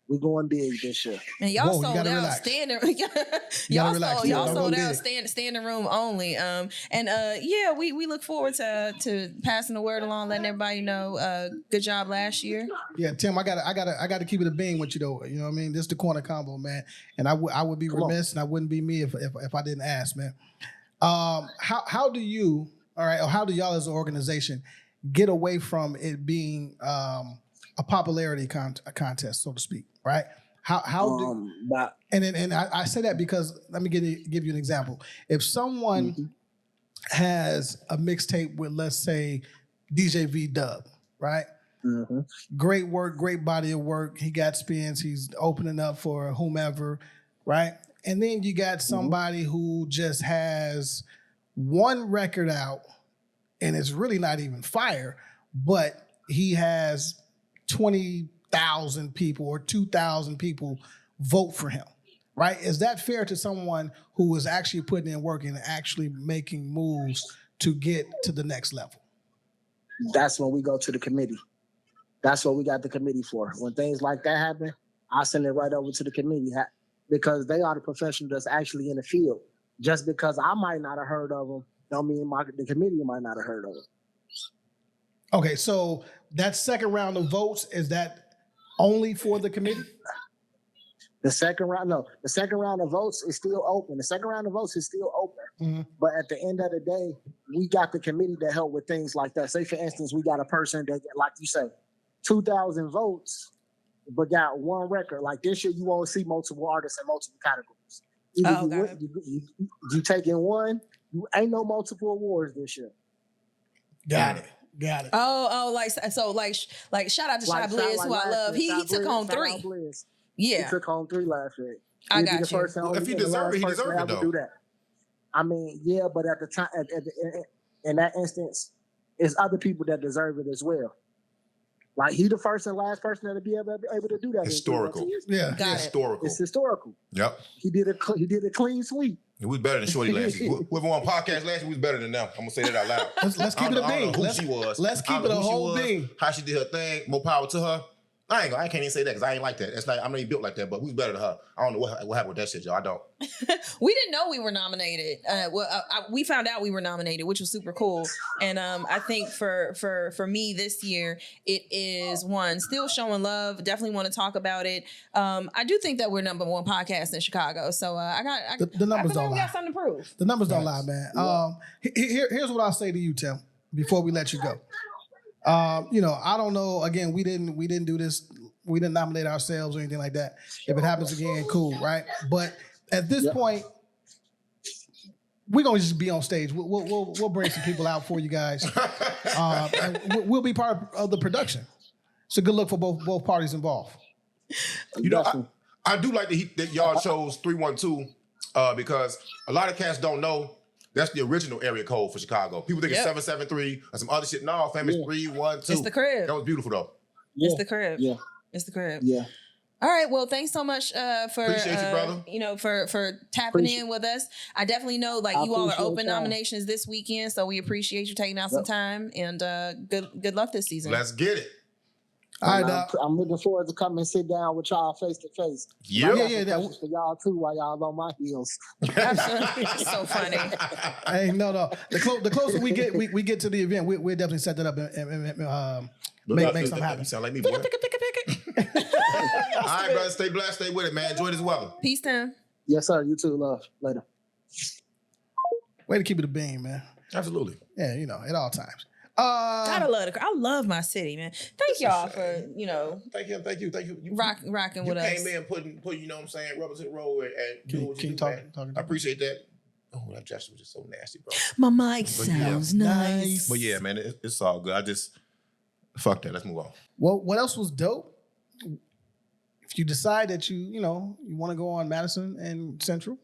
[SPEAKER 5] we going big this year.
[SPEAKER 4] And y'all
[SPEAKER 2] Whoa, you
[SPEAKER 4] sold
[SPEAKER 2] gotta
[SPEAKER 4] out
[SPEAKER 2] relax.
[SPEAKER 4] standing.
[SPEAKER 2] gotta
[SPEAKER 4] y'all
[SPEAKER 2] relax.
[SPEAKER 4] sold,
[SPEAKER 2] Yeah,
[SPEAKER 4] y'all
[SPEAKER 2] don't
[SPEAKER 4] sold
[SPEAKER 2] go
[SPEAKER 4] out
[SPEAKER 2] big.
[SPEAKER 4] standing room only. Yeah, we look forward to passing the word along, letting everybody know. Good job last year.
[SPEAKER 2] Yeah, Tim, I gotta keep it a being with you though. You know what I mean? This is the corner combo, man. And I would be remiss and I wouldn't be me if I didn't ask, man. How do you, all right, or how do y'all as an organization get away from it being a popularity contest, so to speak, right? How do and I say that because let me give you an example. If someone has a mixtape with, let's say, DJ V Dub, right?
[SPEAKER 5] Mm-hmm.
[SPEAKER 2] Great work, great body of work. He got spins. He's opening up for whomever, right? And then you got somebody who just has one record out and it's really not even fire, but he has 20,000 people or 2,000 people vote for him, right? Is that fair to someone who is actually putting in work and actually making moves to get to the next level?
[SPEAKER 5] That's when we go to the committee. That's what we got the committee for. When things like that happen, I send it right over to the committee because they are the professionals that's actually in the field. Just because I might not have heard of them, don't mean the committee might not have heard of them.
[SPEAKER 2] Okay, so that second round of votes, is that only for the committee?
[SPEAKER 5] The second round of votes is still open. The second round of votes is still open. But at the end of the day, we got the committee to help with things like that. Say, for instance, we got a person that, like you say, 2,000 votes, but got one record. Like this year, you won't see multiple artists in multiple categories. Either you taking one, you ain't no multiple awards this year.
[SPEAKER 2] Got it.
[SPEAKER 4] Like shout out to Shy Blizz, who I love. He took home 3. Yeah,
[SPEAKER 5] he took home 3 last year.
[SPEAKER 4] I got you.
[SPEAKER 3] If he deserved it, he deserved it though.
[SPEAKER 5] Do that. I mean, yeah, but at the time, in that instance, it's other people that deserve it as well. Like he the first and last person to be able to do that.
[SPEAKER 3] Historical.
[SPEAKER 2] Yeah,
[SPEAKER 3] historical.
[SPEAKER 5] It's historical.
[SPEAKER 3] Yep.
[SPEAKER 5] He did a clean sweep.
[SPEAKER 3] It was better than Shorty last year. Whoever won podcast last year was better than them. I'm gonna say that out loud.
[SPEAKER 2] Let's keep it a bean. Let's keep it a whole bean.
[SPEAKER 3] How she did her thing. More power to her. I can't even say that because I ain't like that. That's not. I'm not even built like that. But who's better than her? I don't know what happened with that shit, y'all. I don't.
[SPEAKER 4] We didn't know we were nominated. We found out we were nominated, which was super cool. And I think for me this year, it is one still showing love. Definitely want to talk about it. I do think that we're number 1 podcast in Chicago. So
[SPEAKER 2] the numbers don't lie.
[SPEAKER 4] We got something to prove.
[SPEAKER 2] The numbers don't lie, man. Here's what I'll say to you, Tim, before we let you go. I don't know. Again, we didn't do this. We didn't nominate ourselves or anything like that. If it happens again, cool, right? But at this point, we're gonna just be on stage. We'll bring some people out for you guys, and we'll be part of the production. It's a good look for both parties involved.
[SPEAKER 3] I do like that y'all chose 312 because a lot of cats don't know. That's the original area code for Chicago. People think it's 773 or some other shit. No, fam, it's 312.
[SPEAKER 4] It's the crib.
[SPEAKER 3] That was beautiful though.
[SPEAKER 4] It's the crib.
[SPEAKER 5] Yeah.
[SPEAKER 4] It's the crib.
[SPEAKER 5] Yeah.
[SPEAKER 4] All right. Well, thanks so much for
[SPEAKER 3] Appreciate you, brother.
[SPEAKER 4] For tapping in with us. I definitely know you all are open nominations this weekend, so we appreciate you taking out some time and good luck this season.
[SPEAKER 3] Let's get it.
[SPEAKER 2] All right,
[SPEAKER 5] I'm looking forward to coming and sit down with y'all face to face.
[SPEAKER 2] Yeah.
[SPEAKER 5] For y'all too, while y'all on my heels.
[SPEAKER 4] It's so funny.
[SPEAKER 2] Hey, no. The closer we get to the event, we'll definitely set that up and make something happen.
[SPEAKER 3] You sound like me, boy. All right, brother. Stay blessed. Stay with it, man. Enjoy this weather.
[SPEAKER 4] Peace, Tim.
[SPEAKER 5] Yes, sir. You too. Love. Later.
[SPEAKER 2] Way to keep it a beam, man.
[SPEAKER 3] Absolutely.
[SPEAKER 2] Yeah, at all times.
[SPEAKER 4] Gotta love I love my city, man. Thank y'all for
[SPEAKER 3] Thank you. You
[SPEAKER 4] rocking with us.
[SPEAKER 3] You came in putting what I'm saying, rubber to the road and doing what you do,
[SPEAKER 2] talk,
[SPEAKER 3] man. I appreciate that. Oh, that gesture was just so nasty, bro.
[SPEAKER 4] My mic sounds nice.
[SPEAKER 3] But yeah, man, it's all good. I just fuck that. Let's move on.
[SPEAKER 2] Well, what else was dope? If you decide that you want to go on Madison and Central,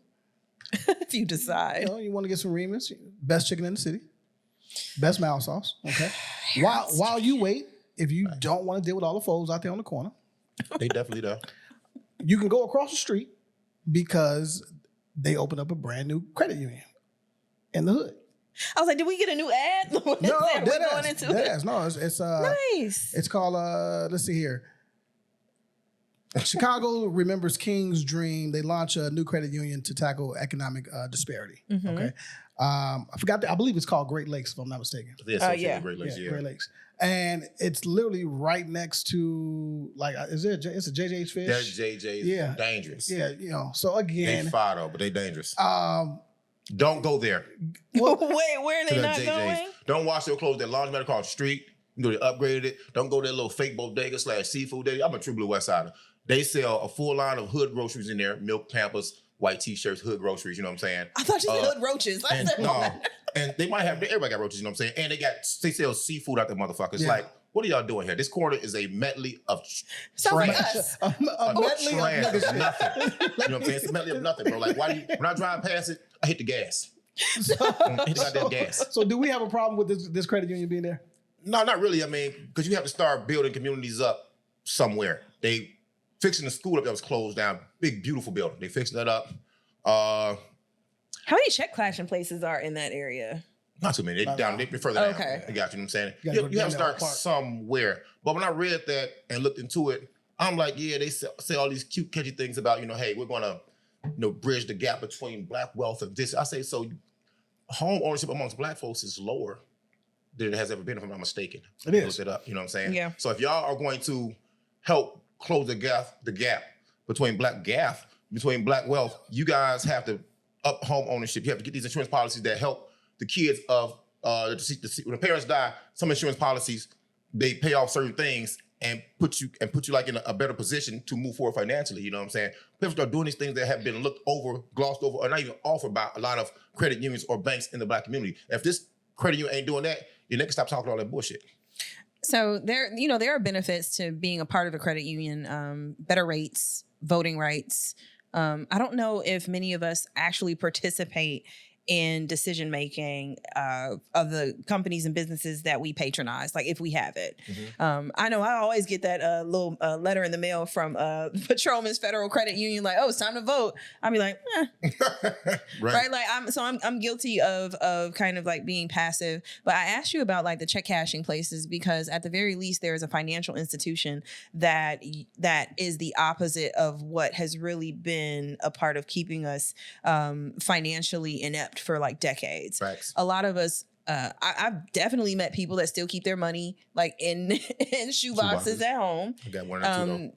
[SPEAKER 4] if you decide,
[SPEAKER 2] you want to get some Remus, best chicken in the city. Best mild sauce, okay? While you wait, if you don't want to deal with all the foes out there on the corner.
[SPEAKER 3] They definitely do.
[SPEAKER 2] you can go across the street because they opened up a brand new credit union in the hood.
[SPEAKER 4] I was like, did we get a new ad?
[SPEAKER 2] No,
[SPEAKER 4] We're
[SPEAKER 2] dead
[SPEAKER 4] going
[SPEAKER 2] ass.
[SPEAKER 4] into
[SPEAKER 2] Dead
[SPEAKER 4] it.
[SPEAKER 2] ass. No, it's
[SPEAKER 4] Nice.
[SPEAKER 2] It's called let's see here. Chicago remembers King's dream. They launch a new credit union to tackle economic disparity.
[SPEAKER 4] Mm-hmm.
[SPEAKER 2] Okay, I forgot. I believe it's called Great Lakes, if I'm not mistaken.
[SPEAKER 3] The Associated
[SPEAKER 4] yeah.
[SPEAKER 3] Great Lakes,
[SPEAKER 2] Great Lakes, and it's literally right next to like, is it? It's a JJ's Fish.
[SPEAKER 3] That JJ's
[SPEAKER 2] Yeah.
[SPEAKER 3] dangerous.
[SPEAKER 2] Yeah, so
[SPEAKER 3] They
[SPEAKER 2] again,
[SPEAKER 3] fire though, but they dangerous.
[SPEAKER 2] um,
[SPEAKER 3] Don't go there.
[SPEAKER 4] Wait, where are
[SPEAKER 3] To
[SPEAKER 4] they
[SPEAKER 3] the
[SPEAKER 4] not
[SPEAKER 3] JJ's.
[SPEAKER 4] going?
[SPEAKER 3] Don't wash your clothes. That laundromat across the street. You know, they upgraded it. Don't go to that little fake bodega / seafood day. I'm a true blue West Sider. They sell a full line of hood groceries in there: milk, Pampers, white T-shirts, hood groceries. You know what I'm saying?
[SPEAKER 4] I thought you said hood roaches. I
[SPEAKER 3] And
[SPEAKER 4] said,
[SPEAKER 3] no, and they might have. Everybody got roaches. You know what I'm saying? And they sell seafood out there, motherfuckers.
[SPEAKER 2] Yeah.
[SPEAKER 3] Like, what are y'all doing here? This corner is a medley of
[SPEAKER 4] sounds like
[SPEAKER 3] trash.
[SPEAKER 4] us.
[SPEAKER 2] a medley of
[SPEAKER 3] Trash
[SPEAKER 2] niggas.
[SPEAKER 3] is nothing. You know what I'm saying? It's a medley of nothing, bro. Like, why do you? When I drive past it, I hit the gas. Hit the goddamn gas.
[SPEAKER 2] So do we have a problem with this credit union being there?
[SPEAKER 3] No, not really. I mean, because you have to start building communities up somewhere. They fixing the school up that was closed down. Big, beautiful building. They fixing that up.
[SPEAKER 4] How many check cashing places are in that area?
[SPEAKER 3] Not too many. They down. They further down.
[SPEAKER 4] Okay.
[SPEAKER 3] They got you. Know what I'm saying?
[SPEAKER 2] You
[SPEAKER 3] You,
[SPEAKER 2] gotta go
[SPEAKER 3] you have to
[SPEAKER 2] down that
[SPEAKER 3] start
[SPEAKER 2] park.
[SPEAKER 3] somewhere. But when I read that and looked into it, I'm like, yeah, they say all these cute, catchy things about, hey, we're going to, bridge the gap between black wealth and this. I say, so home ownership amongst black folks is lower than it has ever been, if I'm not mistaken.
[SPEAKER 2] It is.
[SPEAKER 3] Look it up. You know what I'm saying?
[SPEAKER 4] Yeah.
[SPEAKER 3] So if y'all are going to help close the gap between black wealth, you guys have to up home ownership. You have to get these insurance policies that help the kids of when the parents die. Some insurance policies, they pay off certain things and put you like in a better position to move forward financially. You know what I'm saying? People start doing these things that have been looked over, glossed over, or not even offered by a lot of credit unions or banks in the black community. If this credit union ain't doing that, you niggas stop talking all that bullshit.
[SPEAKER 4] So there are benefits to being a part of a credit union. Better rates, voting rights. I don't know if many of us actually participate in decision making of the companies and businesses that we patronize, like if we have it.
[SPEAKER 3] Mm-hmm.
[SPEAKER 4] I know I always get that little letter in the mail from Patrolman's Federal Credit Union, like, oh, it's time to vote. I'll be like, right? Like I'm guilty of kind of like being passive. But I asked you about like the check cashing places because at the very least there is a financial institution that is the opposite of what has really been a part of keeping us financially inept for like decades.
[SPEAKER 3] Facts.
[SPEAKER 4] A lot of us, I've definitely met people that still keep their money like in shoe boxes at home.
[SPEAKER 3] I got one or two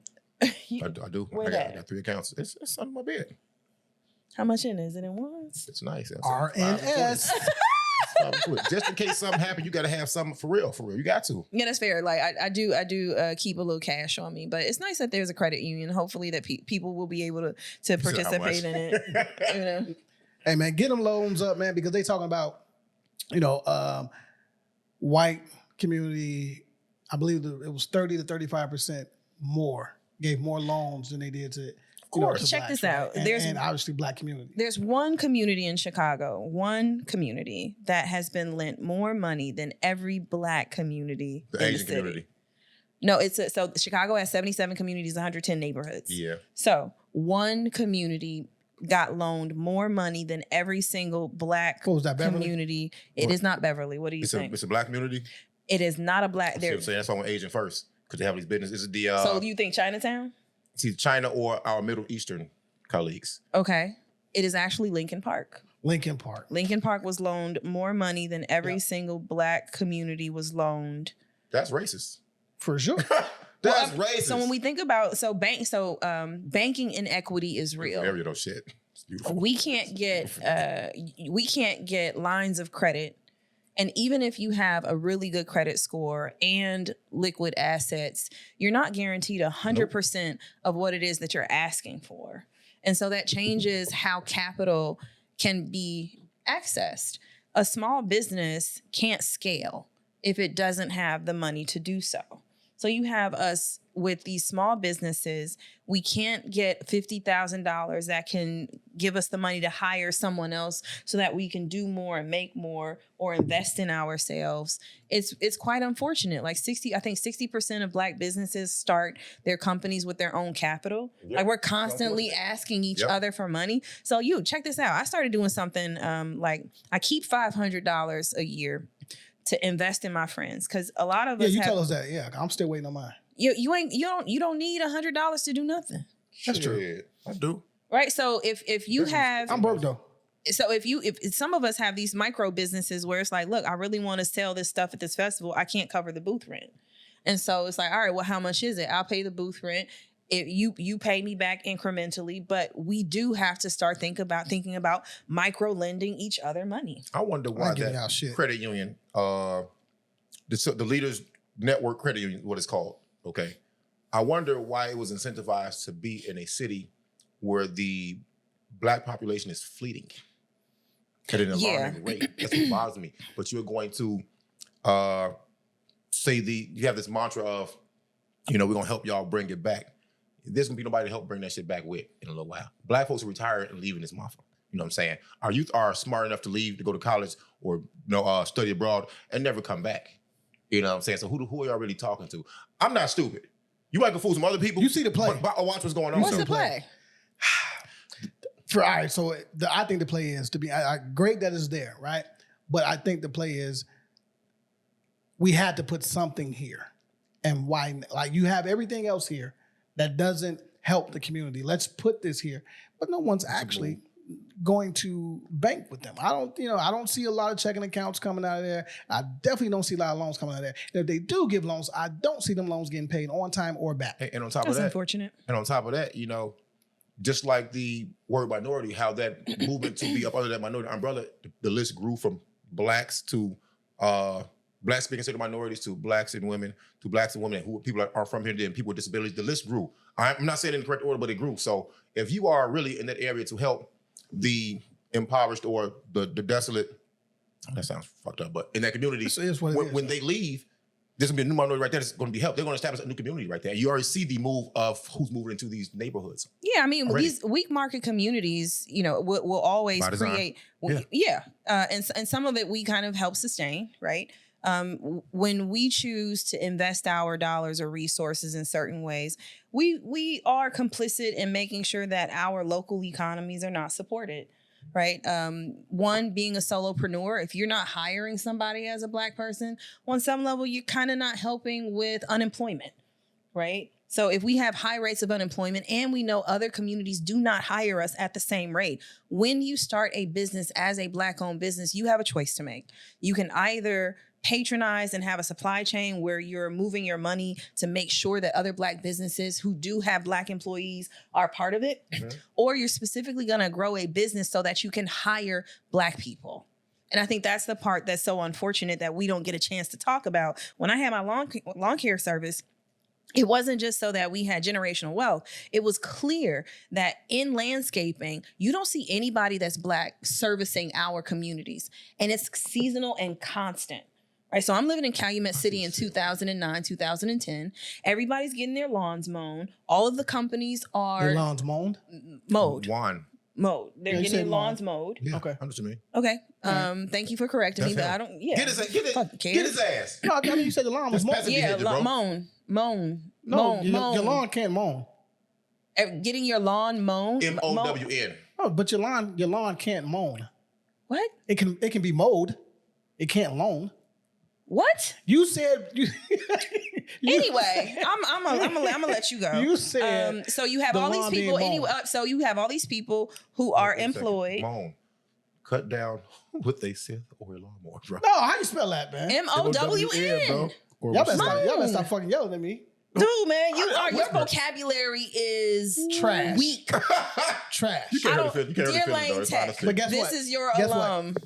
[SPEAKER 3] though. I do.
[SPEAKER 4] Where
[SPEAKER 3] I
[SPEAKER 4] that?
[SPEAKER 3] got 3 accounts. It's under my bed.
[SPEAKER 4] How much in is it in ones?
[SPEAKER 3] It's nice.
[SPEAKER 2] RNS.
[SPEAKER 3] Just in case something happens, you got to have something for real. You got to.
[SPEAKER 4] Yeah, that's fair. Like I do keep a little cash on me, but it's nice that there's a credit union. Hopefully that people will be able to participate in it. You know?
[SPEAKER 2] Hey man, get them loans up, man, because they talking about, white community. I believe it was 30 to 35% more, gave more loans than they did to.
[SPEAKER 3] Of course.
[SPEAKER 2] To
[SPEAKER 4] Check
[SPEAKER 2] blacks,
[SPEAKER 4] this out.
[SPEAKER 2] right?
[SPEAKER 4] There's-
[SPEAKER 2] and obviously black community.
[SPEAKER 4] There's one community in Chicago, one community that has been lent more money than every black community
[SPEAKER 3] The
[SPEAKER 4] in
[SPEAKER 3] Asian
[SPEAKER 4] the city.
[SPEAKER 3] community.
[SPEAKER 4] No, so Chicago has 77 communities, 110 neighborhoods.
[SPEAKER 3] Yeah.
[SPEAKER 4] So one community got loaned more money than every single black
[SPEAKER 2] What was that, Beverly?
[SPEAKER 4] community. It is not Beverly. What do you think?
[SPEAKER 3] It's a black community.
[SPEAKER 4] It is not a black.
[SPEAKER 3] See what I'm saying? That's why I went Asian first, because they have these businesses. This is
[SPEAKER 4] So you think Chinatown?
[SPEAKER 3] it's either China or our Middle Eastern colleagues.
[SPEAKER 4] Okay. It is actually Lincoln Park.
[SPEAKER 2] Lincoln Park.
[SPEAKER 4] Lincoln Park was loaned more money than every single black community was loaned.
[SPEAKER 3] That's racist.
[SPEAKER 2] For sure.
[SPEAKER 3] That's racist.
[SPEAKER 4] So when we think about banking inequity is real.
[SPEAKER 3] Area though, shit. It's beautiful.
[SPEAKER 4] We can't get lines of credit. And even if you have a really good credit score and liquid assets, you're not guaranteed 100% of what it is that you're asking for. And so that changes how capital can be accessed. A small business can't scale if it doesn't have the money to do so. So you have us with these small businesses. We can't get $50,000 that can give us the money to hire someone else so that we can do more and make more or invest in ourselves. It's quite unfortunate. Like 60% of Black businesses start their companies with their own capital.
[SPEAKER 3] Yep.
[SPEAKER 4] Like we're constantly asking each other for money. So check this out. I started doing something like I keep $500 a year to invest in my friends, because a lot of us
[SPEAKER 2] tell us that. Yeah, I'm still waiting on mine.
[SPEAKER 4] You don't need $100 to do nothing.
[SPEAKER 2] That's true.
[SPEAKER 3] I do.
[SPEAKER 4] Right. So if you have,
[SPEAKER 2] I'm broke though.
[SPEAKER 4] So if some of us have these micro businesses where it's like, look, I really want to sell this stuff at this festival, I can't cover the booth rent. And so it's like, all right, well, how much is it? I'll pay the booth rent. If you pay me back incrementally, but we do have to start thinking about micro lending each other money.
[SPEAKER 3] I wonder why that credit union, the Leaders Network Credit Union, what it's called. Okay, I wonder why it was incentivized to be in a city where the Black population is fleeting at an alarming rate. That's what bothers me. But you're going to you have this mantra of, we're gonna help y'all bring it back. There's gonna be nobody to help bring that shit back with in a little while. Black folks are retired and leaving this motherfucker. You know what I'm saying? Our youth are smart enough to leave, to go to college or study abroad and never come back. You know what I'm saying? So who are y'all really talking to? I'm not stupid. You might go fool some other people.
[SPEAKER 2] You see the play.
[SPEAKER 3] But watch what's going on.
[SPEAKER 4] What's the play?
[SPEAKER 2] I think the play is to be great that it's there, right? But I think the play is we had to put something here. And why? Like, you have everything else here that doesn't help the community. Let's put this here. But no one's actually going to bank with them. I don't see a lot of checking accounts coming out of there. I definitely don't see a lot of loans coming out of there. And if they do give loans, I don't see them loans getting paid on time or back.
[SPEAKER 3] And on top of that,
[SPEAKER 4] that's unfortunate.
[SPEAKER 3] And on top of that, just like the word minority, how that movement to be up under that minority umbrella, the list grew from Blacks to Blacks being considered minorities to Blacks and women to Blacks and women who people are from here, and people with disabilities. The list grew. I'm not saying it in the correct order, but it grew. So if you are really in that area to help the impoverished or the desolate, that sounds fucked up, but in that community, when they leave, there's gonna be a new minority right there that's gonna be helped. They're gonna establish a new community right there. You already see the move of who's moving into these neighborhoods.
[SPEAKER 4] Yeah, I mean, these weak market communities, will always create. And some of it we kind of help sustain, right? When we choose to invest our dollars or resources in certain ways, we are complicit in making sure that our local economies are not supported, right? One, being a solopreneur, if you're not hiring somebody as a Black person, on some level, you're kind of not helping with unemployment, right? So if we have high rates of unemployment and we know other communities do not hire us at the same rate, when you start a business as a Black-owned business, you have a choice to make. You can either patronize and have a supply chain where you're moving your money to make sure that other Black businesses who do have Black employees are part of it, or you're specifically going to grow a business so that you can hire Black people. And I think that's the part that's so unfortunate that we don't get a chance to talk about. When I had my lawn care service, it wasn't just so that we had generational wealth. It was clear that in landscaping, you don't see anybody that's Black servicing our communities. And it's seasonal and constant. Right, so I'm living in Calumet City in 2009, 2010. Everybody's getting their lawns mown. All of the companies are...
[SPEAKER 2] Their lawns mowed?
[SPEAKER 3] Mowed.
[SPEAKER 4] They're getting their lawns mowed.
[SPEAKER 3] Yeah,
[SPEAKER 2] okay.
[SPEAKER 3] I know what you mean.
[SPEAKER 4] Okay. Thank you for correcting me, but I don't... Yeah.
[SPEAKER 3] Get his ass.
[SPEAKER 2] No, I mean, you said the lawn was mowed.
[SPEAKER 4] Yeah, mown.
[SPEAKER 2] No, your lawn can't mow.
[SPEAKER 4] Getting your lawn mown?
[SPEAKER 3] MOWN.
[SPEAKER 2] Oh, but your lawn can't mow.
[SPEAKER 4] What?
[SPEAKER 2] It can be mowed. It can't loan.
[SPEAKER 4] What?
[SPEAKER 2] You said
[SPEAKER 4] anyway, I'm gonna let you go.
[SPEAKER 2] You said
[SPEAKER 4] so you have all these people anyway. So you have all these people who are employed.
[SPEAKER 3] Mown. Cut down what they said or lawnmower, bro.
[SPEAKER 2] No, how you spell that, man?
[SPEAKER 4] MOWN.
[SPEAKER 2] Y'all better stop fucking yelling at me.
[SPEAKER 4] Dude, man, your vocabulary is
[SPEAKER 2] trash.
[SPEAKER 4] Weak.
[SPEAKER 2] Trash.
[SPEAKER 3] You can't really feel it,
[SPEAKER 2] But guess what?
[SPEAKER 4] This is your alum.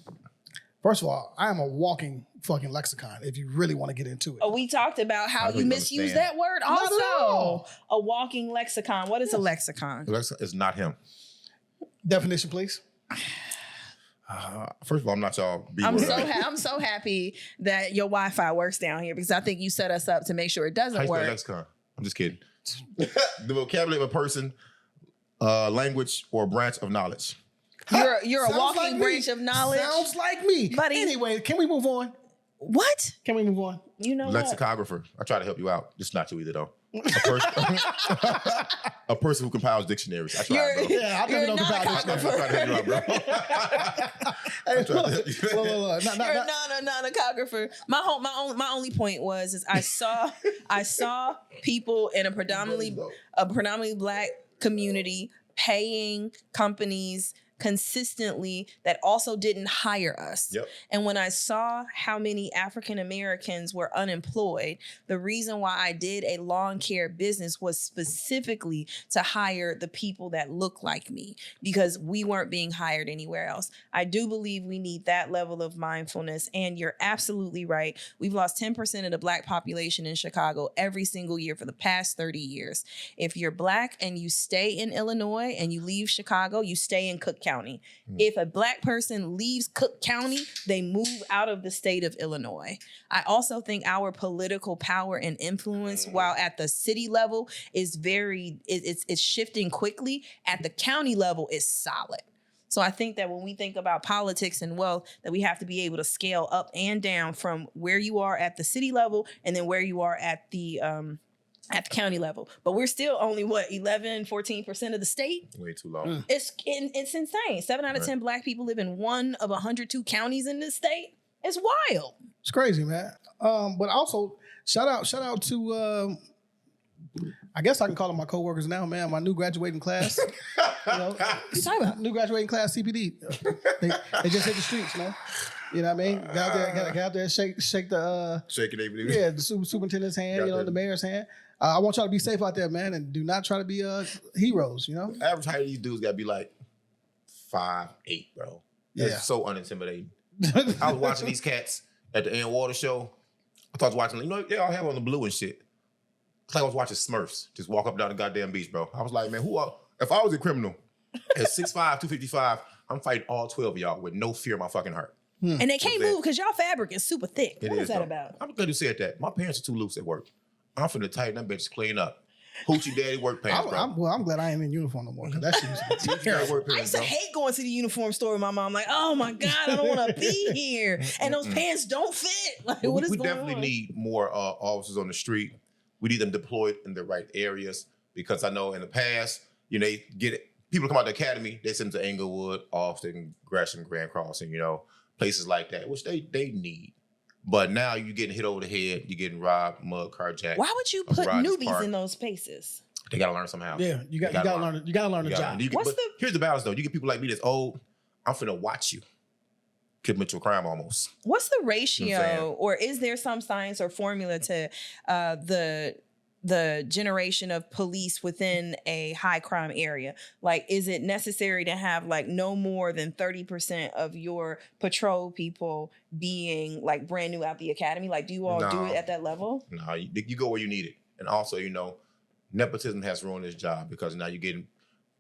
[SPEAKER 2] First of all, I am a walking fucking lexicon, if you really want to get into it.
[SPEAKER 4] Oh, we talked about how you misuse that word also. A walking lexicon. What is a lexicon?
[SPEAKER 3] Lexicon is not him.
[SPEAKER 2] Definition, please.
[SPEAKER 3] First of all, I'm not y'all.
[SPEAKER 4] I'm so happy that your Wi-Fi works down here because I think you set us up to make sure it doesn't
[SPEAKER 3] How you spell
[SPEAKER 4] work.
[SPEAKER 3] lexicon? I'm just kidding. The vocabulary of a person, language, or branch of knowledge.
[SPEAKER 4] You're a
[SPEAKER 2] Sounds
[SPEAKER 4] walking
[SPEAKER 2] like me.
[SPEAKER 4] branch of knowledge.
[SPEAKER 2] Sounds like me.
[SPEAKER 4] Buddy.
[SPEAKER 2] Anyway, can we move on?
[SPEAKER 4] What?
[SPEAKER 2] Can we move on?
[SPEAKER 4] You know what?
[SPEAKER 3] Lexicographer. I try to help you out. It's not you either, though. A person who compiles dictionaries. I try, bro.
[SPEAKER 2] Yeah, I
[SPEAKER 4] You're
[SPEAKER 2] don't
[SPEAKER 4] not a
[SPEAKER 3] I try to help you out, bro.
[SPEAKER 2] Hey,
[SPEAKER 3] I try to help you.
[SPEAKER 2] look.
[SPEAKER 4] You're not a cographer. My only point was I saw people in a predominantly black community paying companies consistently that also didn't hire us.
[SPEAKER 3] Yep.
[SPEAKER 4] And when I saw how many African Americans were unemployed, the reason why I did a lawn care business was specifically to hire the people that look like me because we weren't being hired anywhere else. I do believe we need that level of mindfulness. And you're absolutely right. We've lost 10% of the black population in Chicago every single year for the past 30 years. If you're black and you stay in Illinois and you leave Chicago, you stay in Cook County. If a black person leaves Cook County, they move out of the state of Illinois. I also think our political power and influence, while at the city level is it's shifting quickly, at the county level is solid. So I think that when we think about politics and wealth, that we have to be able to scale up and down from where you are at the city level and then where you are at the county level. But we're still only 14% of the state.
[SPEAKER 3] Way too long.
[SPEAKER 4] It's insane. 7 out of 10 black people live in one of 102 counties in this state. It's wild.
[SPEAKER 2] It's crazy, man. But also shout out to I guess I can call them my coworkers now, man. My new graduating class. New graduating class CPD. They just hit the streets, man. You know what I mean? Got out there, shake the
[SPEAKER 3] Shaking everything.
[SPEAKER 2] yeah, the superintendent's hand, the mayor's hand. I want y'all to be safe out there, man, and do not try to be heroes, you know?
[SPEAKER 3] Average height of these dudes got to be like 5'8", bro. That's
[SPEAKER 2] Yeah.
[SPEAKER 3] so unintimidating. I was watching these cats at the Ann Water show. I thought I was watching, they all have on the blue and shit. It's like I was watching Smurfs just walk up and down the goddamn beach, bro. I was like, man, if I was a criminal at 6'5", 255, I'm fighting all 12 of y'all with no fear in my fucking heart.
[SPEAKER 4] And they can't move because y'all fabric is super thick. What is that
[SPEAKER 3] though.
[SPEAKER 4] about?
[SPEAKER 3] I'm glad you said that. My parents are too loose at work. I'm finna tighten them bitches clean up. Hoochie daddy work pants, bro.
[SPEAKER 2] I'm glad I ain't in uniform no more because that shit was
[SPEAKER 3] Daddy work
[SPEAKER 4] I
[SPEAKER 3] pants,
[SPEAKER 4] used to
[SPEAKER 3] bro.
[SPEAKER 4] hate going to the uniform store with my mom. Like, oh my God, I don't want to be here. And those pants don't fit. Like, what is
[SPEAKER 3] we
[SPEAKER 4] going
[SPEAKER 3] definitely
[SPEAKER 4] on?
[SPEAKER 3] need more officers on the street. We need them deployed in the right areas because I know in the past, they get it. People come out the academy, they send them to Englewood, Austin, Gresham, Grand Crossing, places like that, which they need. But now you're getting hit over the head, you're getting robbed, mugged, carjacked.
[SPEAKER 4] Why would you put
[SPEAKER 3] Rogers
[SPEAKER 4] newbies
[SPEAKER 3] Park.
[SPEAKER 4] in those spaces?
[SPEAKER 3] They gotta learn somehow.
[SPEAKER 2] Yeah, you gotta learn. You gotta learn the job.
[SPEAKER 3] Here's the balance though. You get people like me that's old. I'm finna watch you commit your crime almost.
[SPEAKER 4] What's the
[SPEAKER 3] You know what I'm
[SPEAKER 4] ratio,
[SPEAKER 3] saying?
[SPEAKER 4] or is there some science or formula to the generation of police within a high crime area? Like, is it necessary to have like no more than 30% of your patrol people being like brand new out the academy? Like, do you all do it at that level?
[SPEAKER 3] No, you go where you need it. And also, nepotism has ruined this job because now you're getting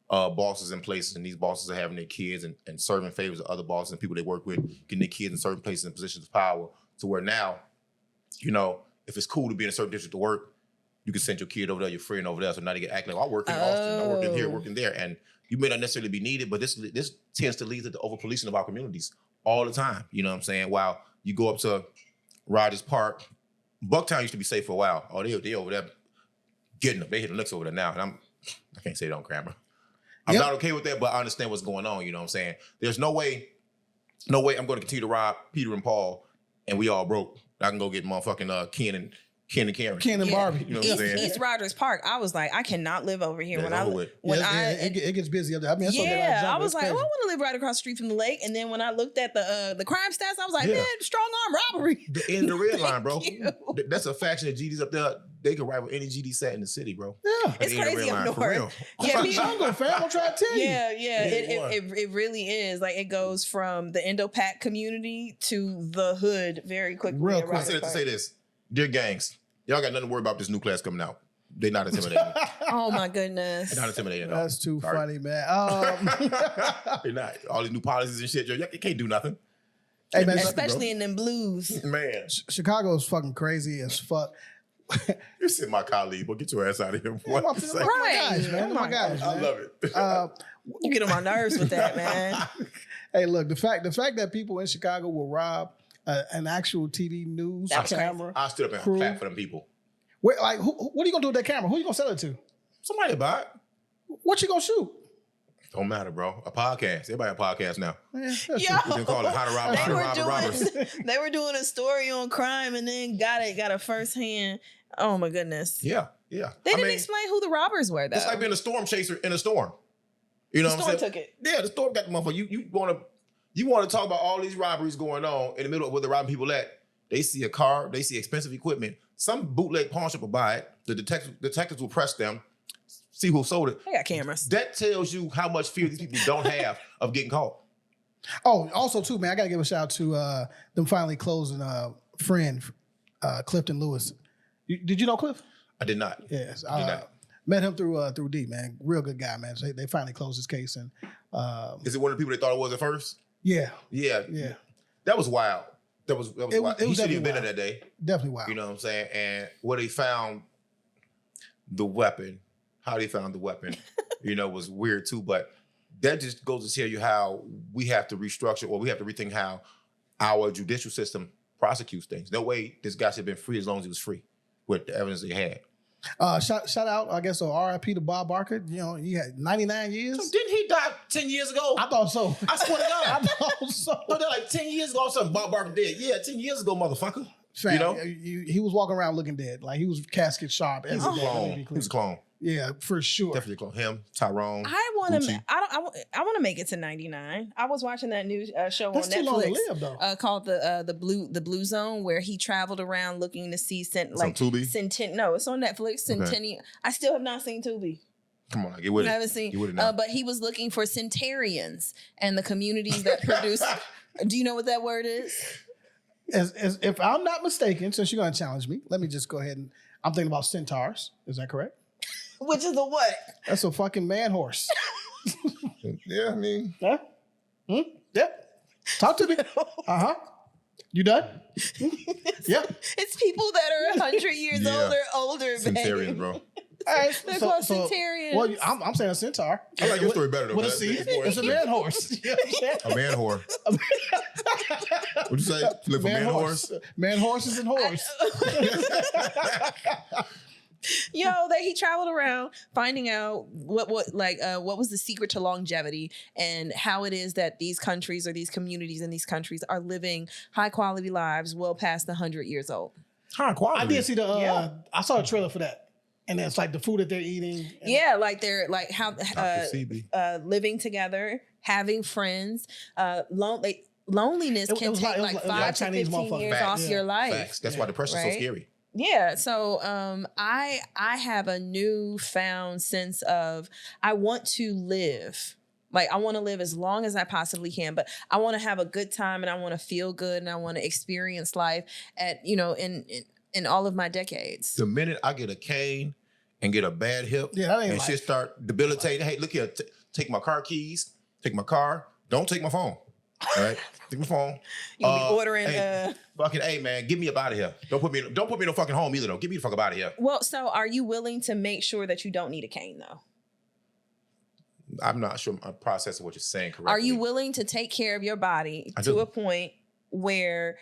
[SPEAKER 3] bosses in places, and these bosses are having their kids and serving favors to other bosses and people they work with, getting their kids in certain places and positions of power, to where now, if it's cool to be in a certain district to work, you can send your kid over there, your friend over there. So now they get acting like, I work in Austin, I work in here, working there. And you may not necessarily be needed, but this tends to lead to the over-policing of our communities all the time. You know what I'm saying? While you go up to Rogers Park, Bucktown used to be safe for a while. Oh, they over there getting them. They hitting licks over there now. And I can't say it on camera. I'm not okay with that, but I understand what's going on. You know what I'm saying? There's no way I'm going to continue to rob Peter and Paul and we all broke. I can go get motherfucking Ken and Karen.
[SPEAKER 2] Ken and Barbie.
[SPEAKER 3] You know what I'm saying?
[SPEAKER 4] East Rogers Park. I was like, I cannot live over here.
[SPEAKER 2] It gets busy up there. I mean,
[SPEAKER 4] I was like, I want to live right across the street from the lake. And then when I looked at the crime stats, I was like, man, strong arm robbery.
[SPEAKER 3] The end of the red line, bro.
[SPEAKER 4] You.
[SPEAKER 3] That's a faction of GDs up there. They can rival any GD set in the city, bro.
[SPEAKER 2] Yeah.
[SPEAKER 4] It's crazy up
[SPEAKER 3] for real.
[SPEAKER 4] north. Yeah,
[SPEAKER 2] jungle, fam. I'm trying to tell you.
[SPEAKER 4] Yeah. It really is. Like, it goes from the Indo-Pac community to the hood very quickly.
[SPEAKER 2] Real
[SPEAKER 4] at
[SPEAKER 2] quick.
[SPEAKER 3] I said it to say this. Dear gangs, y'all got nothing to worry about this new class coming out. They're not intimidating.
[SPEAKER 4] Oh my goodness.
[SPEAKER 3] They're not intimidating at all.
[SPEAKER 2] That's too
[SPEAKER 3] Sorry.
[SPEAKER 2] funny, man.
[SPEAKER 3] They're not. All these new policies and shit, you can't do nothing.
[SPEAKER 2] Hey, man,
[SPEAKER 4] Especially in them blues.
[SPEAKER 3] Man,
[SPEAKER 2] Chicago is fucking crazy as fuck.
[SPEAKER 3] you sit my colleague, but get your ass out of here. What?
[SPEAKER 2] My
[SPEAKER 4] Right.
[SPEAKER 2] guys, man. My guys,
[SPEAKER 3] I
[SPEAKER 2] man.
[SPEAKER 3] love it.
[SPEAKER 4] You get on my nerves with that, man.
[SPEAKER 2] Hey, look, the fact that people in Chicago will rob an actual TV news
[SPEAKER 4] That was
[SPEAKER 2] camera.
[SPEAKER 3] I stood up and
[SPEAKER 2] crew.
[SPEAKER 3] clapped for them people.
[SPEAKER 2] What are you gonna do with that camera? Who you gonna sell it to?
[SPEAKER 3] Somebody buy it.
[SPEAKER 2] What you gonna shoot?
[SPEAKER 3] Don't matter, bro. A podcast. Everybody a podcast now.
[SPEAKER 2] Yeah,
[SPEAKER 4] Yo,
[SPEAKER 3] We can call it How to Rob Robbers.
[SPEAKER 4] they were doing a story on crime and then got a firsthand. Oh my goodness.
[SPEAKER 3] Yeah.
[SPEAKER 4] They didn't explain who the robbers were though.
[SPEAKER 3] It's like being a storm chaser in a storm. You know
[SPEAKER 4] The
[SPEAKER 3] what I'm
[SPEAKER 4] storm
[SPEAKER 3] saying?
[SPEAKER 4] took it.
[SPEAKER 3] Yeah, the storm got the motherfucker. You want to talk about all these robberies going on in the middle of where they're robbing people at. They see a car, they see expensive equipment. Some bootleg pawn shop will buy it. The detectives will press them, see who sold it.
[SPEAKER 4] They got cameras.
[SPEAKER 3] That tells you how much fear these people don't have of getting caught.
[SPEAKER 2] Oh, also too, man, I gotta give a shout out to them finally closing friend Clifton Lewis. Did you know Cliff?
[SPEAKER 3] I did not.
[SPEAKER 2] Yes,
[SPEAKER 3] I did not.
[SPEAKER 2] met him through D, man. Real good guy, man. So they finally closed his case, and
[SPEAKER 3] Is it one of the people they thought it was at first?
[SPEAKER 2] yeah,
[SPEAKER 3] Yeah.
[SPEAKER 2] yeah,
[SPEAKER 3] That was wild. That was wild.
[SPEAKER 2] It was
[SPEAKER 3] He should have
[SPEAKER 2] definitely
[SPEAKER 3] been there
[SPEAKER 2] wild.
[SPEAKER 3] that day.
[SPEAKER 2] definitely wild.
[SPEAKER 3] You know what I'm saying? And where they found the weapon, how they found the weapon, was weird too. But that just goes to tell you how we have to restructure or we have to rethink how our judicial system prosecutes things. No way this guy should have been free as long as he was free with the evidence they had.
[SPEAKER 2] Shout out, I guess, RIP to Bob Barker. He had 99 years.
[SPEAKER 3] So didn't he die 10 years ago?
[SPEAKER 2] I thought so.
[SPEAKER 3] I swear to God.
[SPEAKER 2] I thought so.
[SPEAKER 3] No, they're like 10 years ago or something. Bob Barker dead. Yeah, 10 years ago, motherfucker.
[SPEAKER 2] Fam, he was walking around looking dead. Like, he was casket sharp.
[SPEAKER 3] He was a clone. He was a clone.
[SPEAKER 2] Yeah, for sure.
[SPEAKER 3] Definitely a clone. Him, Tyrone.
[SPEAKER 4] I want to.
[SPEAKER 3] Gucci.
[SPEAKER 4] I want to make it to 99. I was watching that new show
[SPEAKER 2] That's
[SPEAKER 4] on
[SPEAKER 2] too long to
[SPEAKER 4] Netflix
[SPEAKER 2] live, though.
[SPEAKER 4] called the Blue Zone, where he traveled around looking to see
[SPEAKER 3] Tubi?
[SPEAKER 4] No, it's on Netflix. Centennial. I still have not seen Tubi.
[SPEAKER 3] Come on, get with it.
[SPEAKER 4] I haven't seen.
[SPEAKER 3] Get with it now.
[SPEAKER 4] But he was looking for centarians and the communities that produce. Do you know what that word is?
[SPEAKER 2] As if I'm not mistaken, since you're going to challenge me, let me just go ahead and I'm thinking about centaurs. Is that correct?
[SPEAKER 4] Which is the what?
[SPEAKER 2] That's a fucking man horse.
[SPEAKER 3] Yeah, I mean.
[SPEAKER 2] Huh? Yeah. Talk to me. Uh-huh. You done? Yeah.
[SPEAKER 4] It's people that are 100 years
[SPEAKER 3] Yeah.
[SPEAKER 4] older,
[SPEAKER 3] Centurion,
[SPEAKER 4] baby.
[SPEAKER 3] bro.
[SPEAKER 2] All right.
[SPEAKER 4] They're called centarians.
[SPEAKER 2] Well, I'm saying a centaur.
[SPEAKER 3] I like your story better, though.
[SPEAKER 2] With a
[SPEAKER 3] That-
[SPEAKER 2] C.
[SPEAKER 3] that's more
[SPEAKER 2] It's a
[SPEAKER 3] interesting.
[SPEAKER 2] man horse. You know what I'm saying?
[SPEAKER 3] A man whore. What'd you say? Look for man horse?
[SPEAKER 2] Man horses and horse.
[SPEAKER 4] Yo, that he traveled around finding out what was the secret to longevity and how it is that these countries or these communities in these countries are living high quality lives well past 100 years old.
[SPEAKER 3] High quality.
[SPEAKER 2] I did see the.
[SPEAKER 4] Yeah.
[SPEAKER 2] I saw a trailer for that, and it's like the food that they're eating. And
[SPEAKER 4] Yeah, like they're like how
[SPEAKER 3] Dr. CB.
[SPEAKER 4] living together, having friends, loneliness
[SPEAKER 2] It
[SPEAKER 4] can
[SPEAKER 2] was
[SPEAKER 4] take
[SPEAKER 2] like- it was
[SPEAKER 4] like
[SPEAKER 2] like
[SPEAKER 4] 5 to
[SPEAKER 2] Chinese
[SPEAKER 4] 15
[SPEAKER 2] motherfucker.
[SPEAKER 4] years
[SPEAKER 3] Facts.
[SPEAKER 4] off your life.
[SPEAKER 3] Facts. That's why depression's so
[SPEAKER 4] Right?
[SPEAKER 3] scary.
[SPEAKER 4] Yeah, so I have a newfound sense of I want to live. Like I want to live as long as I possibly can, but I want to have a good time and I want to feel good and I want to experience life at in all of my decades.
[SPEAKER 3] The minute I get a cane and get a bad hip
[SPEAKER 2] Yeah, that ain't
[SPEAKER 3] and
[SPEAKER 2] life.
[SPEAKER 3] shit start debilitating, hey, look here, take my car keys, take my car, don't take my phone. All right? Take my phone.
[SPEAKER 4] You'll be ordering
[SPEAKER 3] hey, fucking, hey man, get me up out of here. Don't put me in no fucking home either though. Get me the fuck up out of here.
[SPEAKER 4] Well, so are you willing to make sure that you don't need a cane though?
[SPEAKER 3] I'm not sure I'm processing what you're saying correctly.
[SPEAKER 4] Are you willing to take care of your body
[SPEAKER 3] I
[SPEAKER 4] to
[SPEAKER 3] do.
[SPEAKER 4] a point where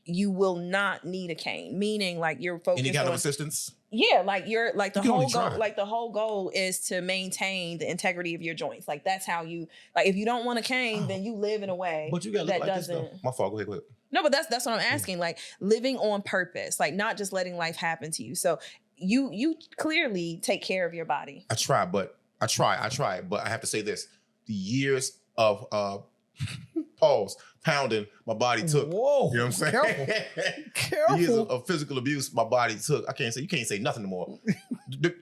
[SPEAKER 4] you will not need a cane? Meaning like you're focused
[SPEAKER 3] Any kind
[SPEAKER 4] on
[SPEAKER 3] of assistance?
[SPEAKER 4] Yeah, like you're like the
[SPEAKER 3] You can
[SPEAKER 4] whole
[SPEAKER 3] only
[SPEAKER 4] goal.
[SPEAKER 3] try.
[SPEAKER 4] Like the whole goal is to maintain the integrity of your joints. Like that's how you like. If you don't want a cane, then you live in a way
[SPEAKER 3] But you gotta look
[SPEAKER 4] that
[SPEAKER 3] like this
[SPEAKER 4] doesn't.
[SPEAKER 3] though. My fault, go ahead.
[SPEAKER 4] No, but that's what I'm asking. Like living on purpose, like not just letting life happen to you. So you clearly take care of your body.
[SPEAKER 3] I try, but I have to say this. The years of pause, pounding my body took.
[SPEAKER 2] Whoa.
[SPEAKER 3] You know what I'm saying?
[SPEAKER 2] Careful.
[SPEAKER 3] The years
[SPEAKER 2] Careful.
[SPEAKER 3] of physical abuse my body took. You can't say nothing more. the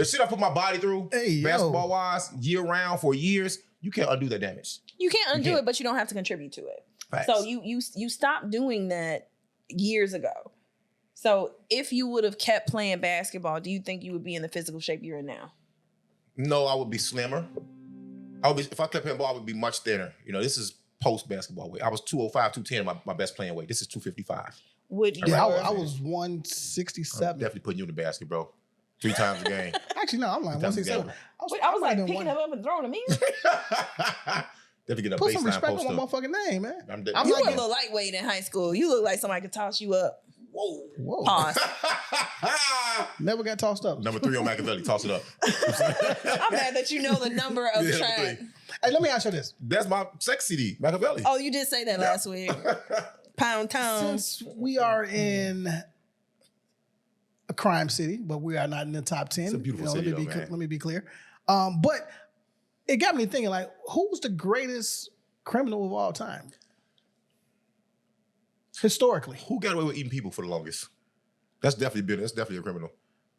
[SPEAKER 3] shit I put my body through,
[SPEAKER 2] Hey, yo.
[SPEAKER 3] basketball wise, year round for years, you can't undo that damage.
[SPEAKER 4] You can't undo
[SPEAKER 3] can't.
[SPEAKER 4] it, but you don't have to contribute to it.
[SPEAKER 3] Facts.
[SPEAKER 4] So you stopped doing that years ago. So if you would have kept playing basketball, do you think you would be in the physical shape you're in now?
[SPEAKER 3] No, I would be slimmer. If I kept playing ball, I would be much thinner. You know, this is post basketball weight. I was 205, 210, my best playing weight. This is 255.
[SPEAKER 4] Would you?
[SPEAKER 2] Yeah,
[SPEAKER 3] Right.
[SPEAKER 2] I was 167.
[SPEAKER 3] I'm definitely putting you in the basket, bro. 3 times a game.
[SPEAKER 2] Actually, no, I'm like 167.
[SPEAKER 4] I was like picking him up and throwing him in.
[SPEAKER 3] Definitely get a
[SPEAKER 2] Put some
[SPEAKER 3] baseline
[SPEAKER 2] respect
[SPEAKER 3] post
[SPEAKER 2] on my
[SPEAKER 3] up.
[SPEAKER 2] motherfucking name, man.
[SPEAKER 3] I'm
[SPEAKER 4] You
[SPEAKER 2] not
[SPEAKER 4] were a
[SPEAKER 2] getting-
[SPEAKER 4] little lightweight in high school. You look like somebody could toss you up.
[SPEAKER 3] Whoa.
[SPEAKER 4] Pause.
[SPEAKER 2] Never got tossed up.
[SPEAKER 3] Number 3 on Machiavelli. Toss it up.
[SPEAKER 4] I'm mad that you know the number of
[SPEAKER 3] Yeah,
[SPEAKER 4] track.
[SPEAKER 3] number 3.
[SPEAKER 2] Hey, let me ask you this.
[SPEAKER 3] That's my sex CD, Machiavelli.
[SPEAKER 4] Oh, you did say that last week. Pound town.
[SPEAKER 2] Since we are in a crime city, but we are not in the top 10.
[SPEAKER 3] It's a beautiful city, though, man.
[SPEAKER 2] Let me be clear. But it got me thinking, like, who's the greatest criminal of all time? Historically.
[SPEAKER 3] Who got away with eating people for the longest? That's definitely a criminal.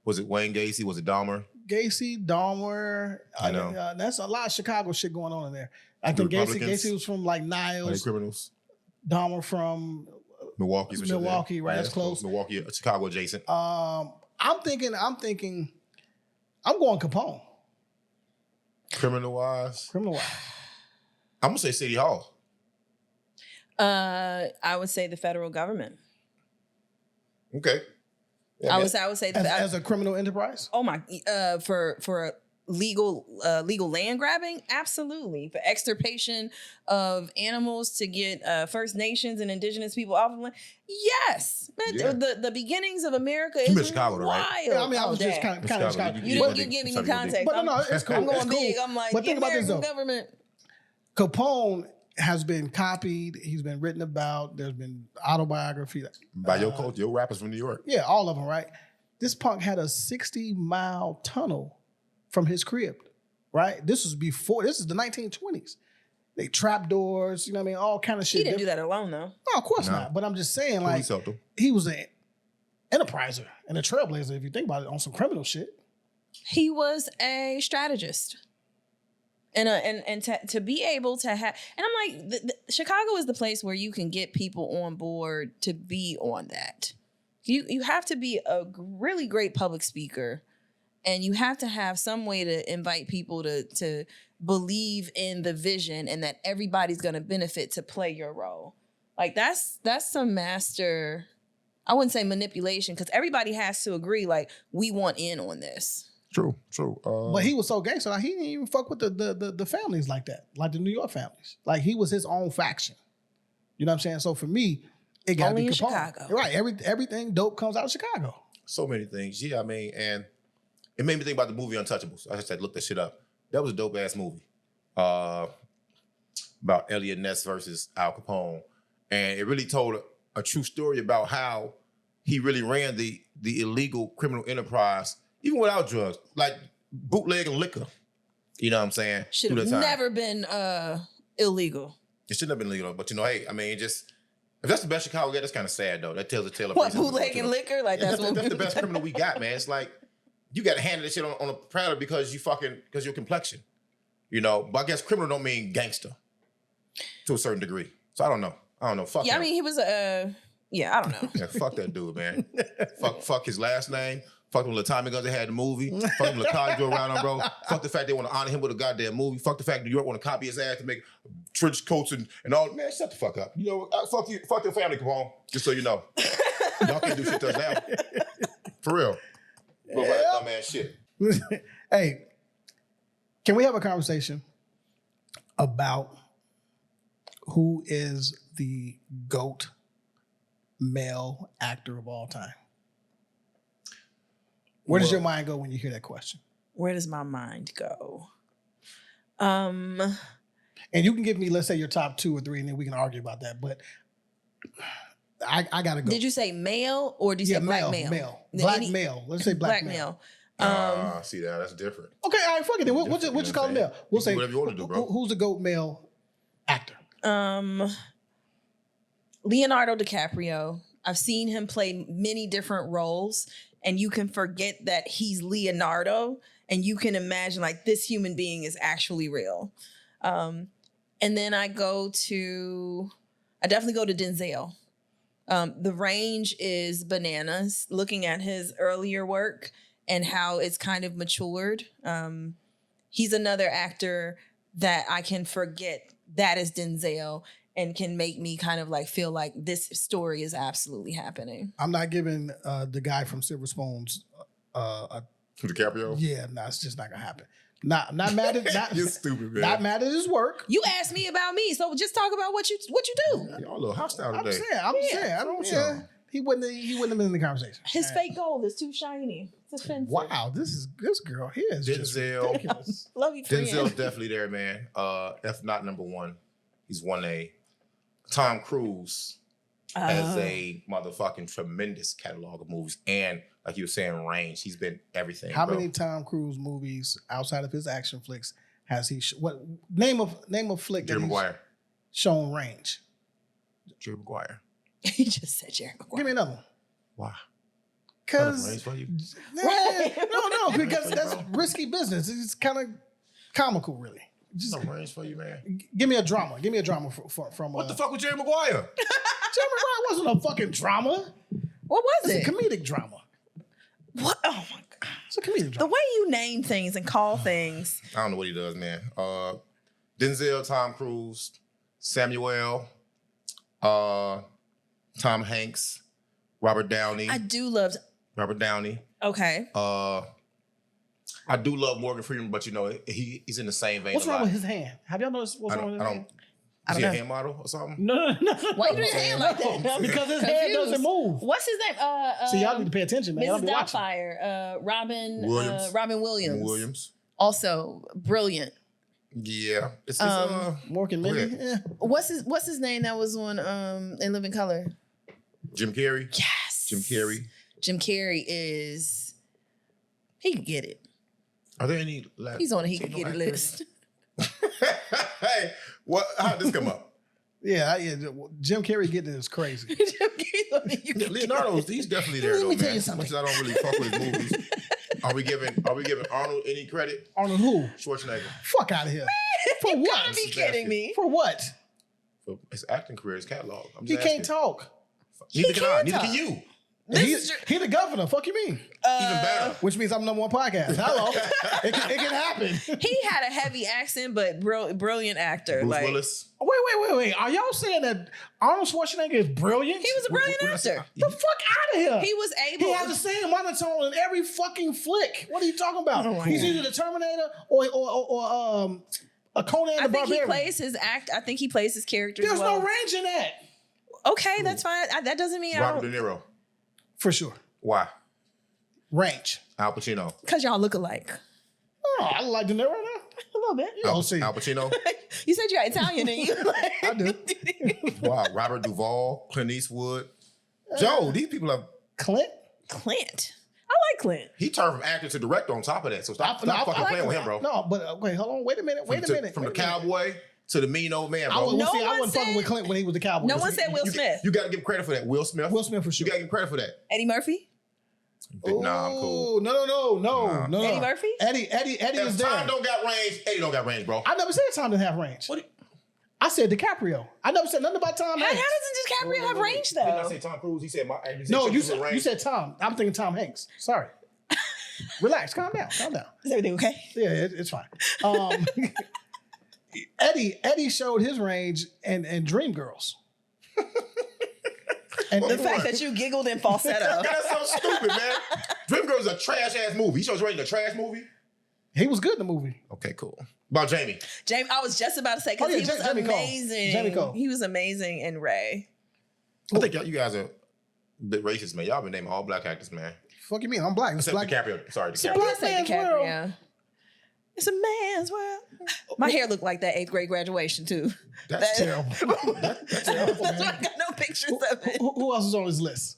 [SPEAKER 3] Was it Wayne Gacy? Was it Dahmer?
[SPEAKER 2] Gacy, Dahmer.
[SPEAKER 3] I know.
[SPEAKER 2] That's a lot of Chicago shit going on in there. I think Gacy was from like
[SPEAKER 3] Are they
[SPEAKER 2] Niles.
[SPEAKER 3] criminals?
[SPEAKER 2] Dahmer from
[SPEAKER 3] Milwaukee.
[SPEAKER 2] Milwaukee, right? That's close.
[SPEAKER 3] Milwaukee, Chicago adjacent.
[SPEAKER 2] I'm thinking I'm going Capone.
[SPEAKER 3] Criminal wise,
[SPEAKER 2] I'm
[SPEAKER 3] I'm gonna say City Hall.
[SPEAKER 4] I would say the federal government.
[SPEAKER 3] Okay. Yeah,
[SPEAKER 4] I
[SPEAKER 3] man.
[SPEAKER 4] would say
[SPEAKER 2] as a criminal enterprise.
[SPEAKER 4] oh my for legal land grabbing, absolutely. For extirpation of animals to get First Nations and indigenous people off of land, yes. Man,
[SPEAKER 3] Yeah.
[SPEAKER 4] the beginnings of America
[SPEAKER 3] You
[SPEAKER 4] is
[SPEAKER 3] in Chicago, though,
[SPEAKER 4] wild.
[SPEAKER 3] right?
[SPEAKER 2] Yeah, I mean, I was just
[SPEAKER 4] Dad.
[SPEAKER 2] kind of
[SPEAKER 3] Chicago,
[SPEAKER 4] You
[SPEAKER 3] But-
[SPEAKER 4] didn't give me the
[SPEAKER 3] Sorry,
[SPEAKER 4] context.
[SPEAKER 2] But no, it's cool.
[SPEAKER 4] I'm going
[SPEAKER 2] It's
[SPEAKER 4] big.
[SPEAKER 2] cool.
[SPEAKER 4] I'm like,
[SPEAKER 2] But think about this,
[SPEAKER 4] American
[SPEAKER 2] though.
[SPEAKER 4] government.
[SPEAKER 2] Capone has been copied. He's been written about. There's been autobiography.
[SPEAKER 3] By your coach, your rappers from New York.
[SPEAKER 2] Yeah, all of them, right? This punk had a 60-mile tunnel from his crib, right? This is the 1920s. They trap doors, you know what I mean? All kind of shit.
[SPEAKER 4] He didn't do that alone, though.
[SPEAKER 2] No, of course
[SPEAKER 3] No.
[SPEAKER 2] not. But I'm just saying, like,
[SPEAKER 3] Police helped him.
[SPEAKER 2] he was an enterpriser and a trailblazer, if you think about it, on some criminal shit.
[SPEAKER 4] He was a strategist. And to be able to have, and I'm like, Chicago is the place where you can get people on board to be on that. You have to be a really great public speaker, and you have to have some way to invite people to believe in the vision and that everybody's going to benefit to play your role. Like that's some master, I wouldn't say manipulation, because everybody has to agree, like, we want in on this.
[SPEAKER 3] True.
[SPEAKER 2] But he was so gangster, like, he didn't even fuck with the families like that, like the New York families. Like, he was his own faction. You know what I'm saying? So for me, it got to
[SPEAKER 4] Only
[SPEAKER 2] be
[SPEAKER 4] in
[SPEAKER 2] Capone.
[SPEAKER 4] Chicago.
[SPEAKER 2] Right. Everything dope comes out of Chicago.
[SPEAKER 3] So many things. Yeah, I mean, and it made me think about the movie Untouchables. I just had to look that shit up. That was a dope ass movie. About Elliot Ness versus Al Capone. And it really told a true story about how he really ran the illegal criminal enterprise, even without drugs, like bootleg and liquor. You know what I'm saying?
[SPEAKER 4] Should
[SPEAKER 3] Through
[SPEAKER 4] have
[SPEAKER 3] that time.
[SPEAKER 4] never been illegal.
[SPEAKER 3] It shouldn't have been legal, but you know, hey, I mean, if that's the best Chicago get, that's kind of sad though. That tells a tale of
[SPEAKER 4] What,
[SPEAKER 3] racism.
[SPEAKER 4] bootleg and liquor? Like
[SPEAKER 3] Yeah,
[SPEAKER 4] that's what
[SPEAKER 3] that's the best criminal we got, man. It's like you got to handle this shit on a platter because your complexion. You know, but I guess criminal don't mean gangster to a certain degree. So I don't know. Fuck
[SPEAKER 4] Yeah,
[SPEAKER 3] him.
[SPEAKER 4] I mean, he was I don't know.
[SPEAKER 3] Yeah, fuck that dude, man. fuck his last name. Fuck them little Tommy guns they had in the movie. Fuck them little cars go around on, bro. Fuck the fact they want to honor him with a goddamn movie. Fuck the fact New York want to copy his ass to make trench coats and all. Man, shut the fuck up. You know, fuck you. Fuck your family, come on. Just so you know. Y'all can't do shit to us now. For real. But that dumb ass shit.
[SPEAKER 2] Hey, can we have a conversation about who is the GOAT male actor of all time? Where does your mind go when you hear that question?
[SPEAKER 4] Where does my mind go?
[SPEAKER 2] And you can give me, let's say, your top 2 or 3, and then we can argue about that. But I gotta go.
[SPEAKER 4] Did you say male or did you say black male?
[SPEAKER 2] Male. Black male. Let's say black male.
[SPEAKER 3] See that? That's different.
[SPEAKER 2] Okay, all right, fuck it. Then we'll just call him male. We'll say
[SPEAKER 3] whatever you want to do, bro.
[SPEAKER 2] Who's the GOAT male actor?
[SPEAKER 4] Leonardo DiCaprio. I've seen him play many different roles, and you can forget that he's Leonardo, and you can imagine like this human being is actually real. And then I definitely go to Denzel. The range is bananas. Looking at his earlier work and how it's kind of matured. He's another actor that I can forget that is Denzel and can make me kind of like feel like this story is absolutely happening.
[SPEAKER 2] I'm not giving the guy from Silver Spoons
[SPEAKER 3] DiCaprio?
[SPEAKER 2] Yeah, no, it's just not gonna happen. Not mad at
[SPEAKER 3] You're stupid, man.
[SPEAKER 2] Not mad at his work.
[SPEAKER 4] You asked me about me, so just talk about what you do.
[SPEAKER 3] Y'all a little hostile
[SPEAKER 2] I'm
[SPEAKER 3] today.
[SPEAKER 2] saying. I don't. Yeah, he wouldn't have been in the conversation.
[SPEAKER 4] His fake gold is too shiny. It's offensive.
[SPEAKER 2] Wow, this girl here is just
[SPEAKER 3] Denzel.
[SPEAKER 2] ridiculous.
[SPEAKER 4] Love you, friend.
[SPEAKER 3] Denzel's definitely there, man. If not number one, he's 1A. Tom Cruise has a motherfucking tremendous catalog of movies, and like you were saying, range. He's been everything.
[SPEAKER 2] How
[SPEAKER 3] bro.
[SPEAKER 2] many Tom Cruise movies outside of his action flicks has he? What name of flick?
[SPEAKER 3] Jerry
[SPEAKER 2] that he's
[SPEAKER 3] Maguire.
[SPEAKER 2] shown range.
[SPEAKER 3] Jerry Maguire.
[SPEAKER 4] He just said Jerry Maguire.
[SPEAKER 2] Give me another one.
[SPEAKER 3] Why?
[SPEAKER 2] Because
[SPEAKER 3] Range for you?
[SPEAKER 2] no, because that's risky business. It's kind of comical, really. Just
[SPEAKER 3] Some range for you, man.
[SPEAKER 2] give me a drama. Give me a drama from.
[SPEAKER 3] What the fuck with Jerry Maguire?
[SPEAKER 2] Jerry Maguire wasn't a fucking drama.
[SPEAKER 4] What was
[SPEAKER 2] It's
[SPEAKER 4] it?
[SPEAKER 2] a comedic drama.
[SPEAKER 4] What? Oh my god!
[SPEAKER 2] It's a comedic
[SPEAKER 4] The
[SPEAKER 2] drama.
[SPEAKER 4] way you name things and call things.
[SPEAKER 3] I don't know what he does, man. Denzel, Tom Cruise, Samuel, Tom Hanks, Robert Downey.
[SPEAKER 4] I do love.
[SPEAKER 3] Robert Downey.
[SPEAKER 4] Okay.
[SPEAKER 3] I do love Morgan Freeman, but you know he's in the same vein.
[SPEAKER 2] What's
[SPEAKER 3] a
[SPEAKER 2] wrong
[SPEAKER 3] lot.
[SPEAKER 2] with his hand? Have y'all noticed what's wrong with his hand?
[SPEAKER 3] Is he
[SPEAKER 4] know.
[SPEAKER 3] a hand model or something?
[SPEAKER 2] No.
[SPEAKER 4] Why you do your hand like that?
[SPEAKER 2] Because his
[SPEAKER 4] Confused.
[SPEAKER 2] hand doesn't move.
[SPEAKER 4] What's his name?
[SPEAKER 2] See, y'all need to pay attention, man. Y'all
[SPEAKER 4] Mrs.
[SPEAKER 2] be watching.
[SPEAKER 4] Doubtfire. Robin
[SPEAKER 3] Williams.
[SPEAKER 4] Robin Williams.
[SPEAKER 3] Williams.
[SPEAKER 4] Also brilliant.
[SPEAKER 3] Yeah. It's
[SPEAKER 2] Morgan
[SPEAKER 3] Go
[SPEAKER 2] Mindy.
[SPEAKER 3] ahead.
[SPEAKER 2] Yeah.
[SPEAKER 4] What's his name that was on In Living Color?
[SPEAKER 3] Jim Carrey.
[SPEAKER 4] Yes.
[SPEAKER 3] Jim Carrey.
[SPEAKER 4] Jim Carrey is. He could get it.
[SPEAKER 3] Are there any?
[SPEAKER 4] He's on a he could
[SPEAKER 3] Latino
[SPEAKER 4] get it
[SPEAKER 3] actors?
[SPEAKER 4] list.
[SPEAKER 3] Hey, what? How did this come up?
[SPEAKER 2] Yeah. Jim Carrey getting it is crazy.
[SPEAKER 4] Jim Carrey's on a you
[SPEAKER 3] Yeah,
[SPEAKER 4] could
[SPEAKER 3] Leonardo's he's definitely there
[SPEAKER 2] Let
[SPEAKER 3] though,
[SPEAKER 2] me tell
[SPEAKER 3] man.
[SPEAKER 2] you
[SPEAKER 3] As much
[SPEAKER 2] something.
[SPEAKER 3] as I don't really fuck with his movies. Are we giving Arnold any credit?
[SPEAKER 2] Arnold who?
[SPEAKER 3] Schwarzenegger.
[SPEAKER 2] Fuck out of here. For
[SPEAKER 4] You
[SPEAKER 2] what?
[SPEAKER 4] gotta be kidding me.
[SPEAKER 2] For what?
[SPEAKER 3] For his acting career, his catalog. I'm
[SPEAKER 2] He
[SPEAKER 3] just
[SPEAKER 2] can't
[SPEAKER 3] asking.
[SPEAKER 2] talk.
[SPEAKER 3] Neither can I.
[SPEAKER 4] can't
[SPEAKER 3] Neither
[SPEAKER 4] talk.
[SPEAKER 3] can you.
[SPEAKER 2] He the governor. Fuck you mean?
[SPEAKER 3] Even better.
[SPEAKER 2] Which means I'm number one podcast. Hello. it can happen.
[SPEAKER 4] He had a heavy accent, but brilliant actor.
[SPEAKER 3] Bruce
[SPEAKER 4] like
[SPEAKER 3] Willis.
[SPEAKER 2] Wait. Are y'all saying that Arnold Schwarzenegger is brilliant?
[SPEAKER 4] he was a brilliant
[SPEAKER 3] What did I say?
[SPEAKER 4] actor.
[SPEAKER 2] The fuck out of here.
[SPEAKER 4] He was able.
[SPEAKER 2] He has the same monotone in every fucking flick. What are you talking about?
[SPEAKER 4] Oh my
[SPEAKER 2] He's
[SPEAKER 4] God.
[SPEAKER 2] either the Terminator or a Conan
[SPEAKER 4] I
[SPEAKER 2] the
[SPEAKER 4] think he
[SPEAKER 2] Barbarian.
[SPEAKER 4] plays his act. I think he plays his character.
[SPEAKER 2] There's
[SPEAKER 4] well.
[SPEAKER 2] no range in that.
[SPEAKER 4] Okay, that's fine. That doesn't mean I
[SPEAKER 3] Robert
[SPEAKER 4] don't.
[SPEAKER 3] De Niro.
[SPEAKER 2] For sure.
[SPEAKER 3] Why?
[SPEAKER 2] Range.
[SPEAKER 3] Al Pacino.
[SPEAKER 4] Because y'all look alike.
[SPEAKER 2] Oh, I like De Niro now.
[SPEAKER 4] A little bit.
[SPEAKER 2] You don't see.
[SPEAKER 3] Al Pacino.
[SPEAKER 4] You said you're Italian, and you like.
[SPEAKER 2] I do.
[SPEAKER 3] Wow. Robert Duvall. Clint Eastwood. Joe. These people have.
[SPEAKER 2] Clint?
[SPEAKER 4] Clint. I like Clint.
[SPEAKER 3] He turned from actor to director on top of that. So stop fucking
[SPEAKER 2] like
[SPEAKER 3] playing with him,
[SPEAKER 2] Clint.
[SPEAKER 3] bro.
[SPEAKER 2] No, but wait, hold on. Wait a minute.
[SPEAKER 3] From the cowboy to the mean old man, bro.
[SPEAKER 2] I
[SPEAKER 4] one
[SPEAKER 2] wasn't fucking
[SPEAKER 4] said-
[SPEAKER 2] with Clint when he was the cowboy.
[SPEAKER 4] No one said Will Smith.
[SPEAKER 3] You got to give him credit for that. Will Smith.
[SPEAKER 2] Will Smith for sure.
[SPEAKER 3] You got to give him credit for that.
[SPEAKER 4] Eddie Murphy.
[SPEAKER 3] Nah, I'm cool.
[SPEAKER 2] No.
[SPEAKER 4] Eddie Murphy?
[SPEAKER 2] Eddie
[SPEAKER 3] If
[SPEAKER 2] is there.
[SPEAKER 3] Tom don't got range, Eddie don't got range, bro.
[SPEAKER 2] I never said Tom didn't have range.
[SPEAKER 3] What?
[SPEAKER 2] I said DiCaprio. I never said nothing about Tom
[SPEAKER 4] How
[SPEAKER 2] Hanks.
[SPEAKER 4] doesn't DiCaprio have range
[SPEAKER 3] Didn't I
[SPEAKER 4] though?
[SPEAKER 3] say Tom Cruise? He said my.
[SPEAKER 2] No, you
[SPEAKER 3] range.
[SPEAKER 2] said Tom. I'm thinking Tom Hanks. Sorry. Relax. Calm down.
[SPEAKER 4] Is everything okay?
[SPEAKER 2] Yeah, it's fine. Eddie showed his range in Dreamgirls. And
[SPEAKER 4] The fact that you giggled in falsetto.
[SPEAKER 3] That's so stupid, man. Dreamgirls is a trash ass movie. He shows range in a trash movie.
[SPEAKER 2] he was good in the movie.
[SPEAKER 3] Okay, cool. About Jamie.
[SPEAKER 4] James, I was just about to say because
[SPEAKER 2] Oh, yeah,
[SPEAKER 4] he was
[SPEAKER 2] Jamie Cole.
[SPEAKER 4] amazing.
[SPEAKER 2] Jamie Cole.
[SPEAKER 4] He was amazing in Ray.
[SPEAKER 3] I think you guys are a bit racist, man. Y'all been naming all black actors, man.
[SPEAKER 2] Fuck you mean? I'm black. It's
[SPEAKER 3] Except
[SPEAKER 2] black.
[SPEAKER 3] DiCaprio. Sorry,
[SPEAKER 2] a
[SPEAKER 3] DiCaprio.
[SPEAKER 2] black
[SPEAKER 4] I say
[SPEAKER 2] man's
[SPEAKER 4] DiCaprio.
[SPEAKER 2] world.
[SPEAKER 4] It's a man's world. My hair looked like that 8th grade graduation too.
[SPEAKER 3] That's
[SPEAKER 2] terrible. That's terrible,
[SPEAKER 4] I
[SPEAKER 2] man.
[SPEAKER 4] got no pictures of it.
[SPEAKER 2] Who else is on his list?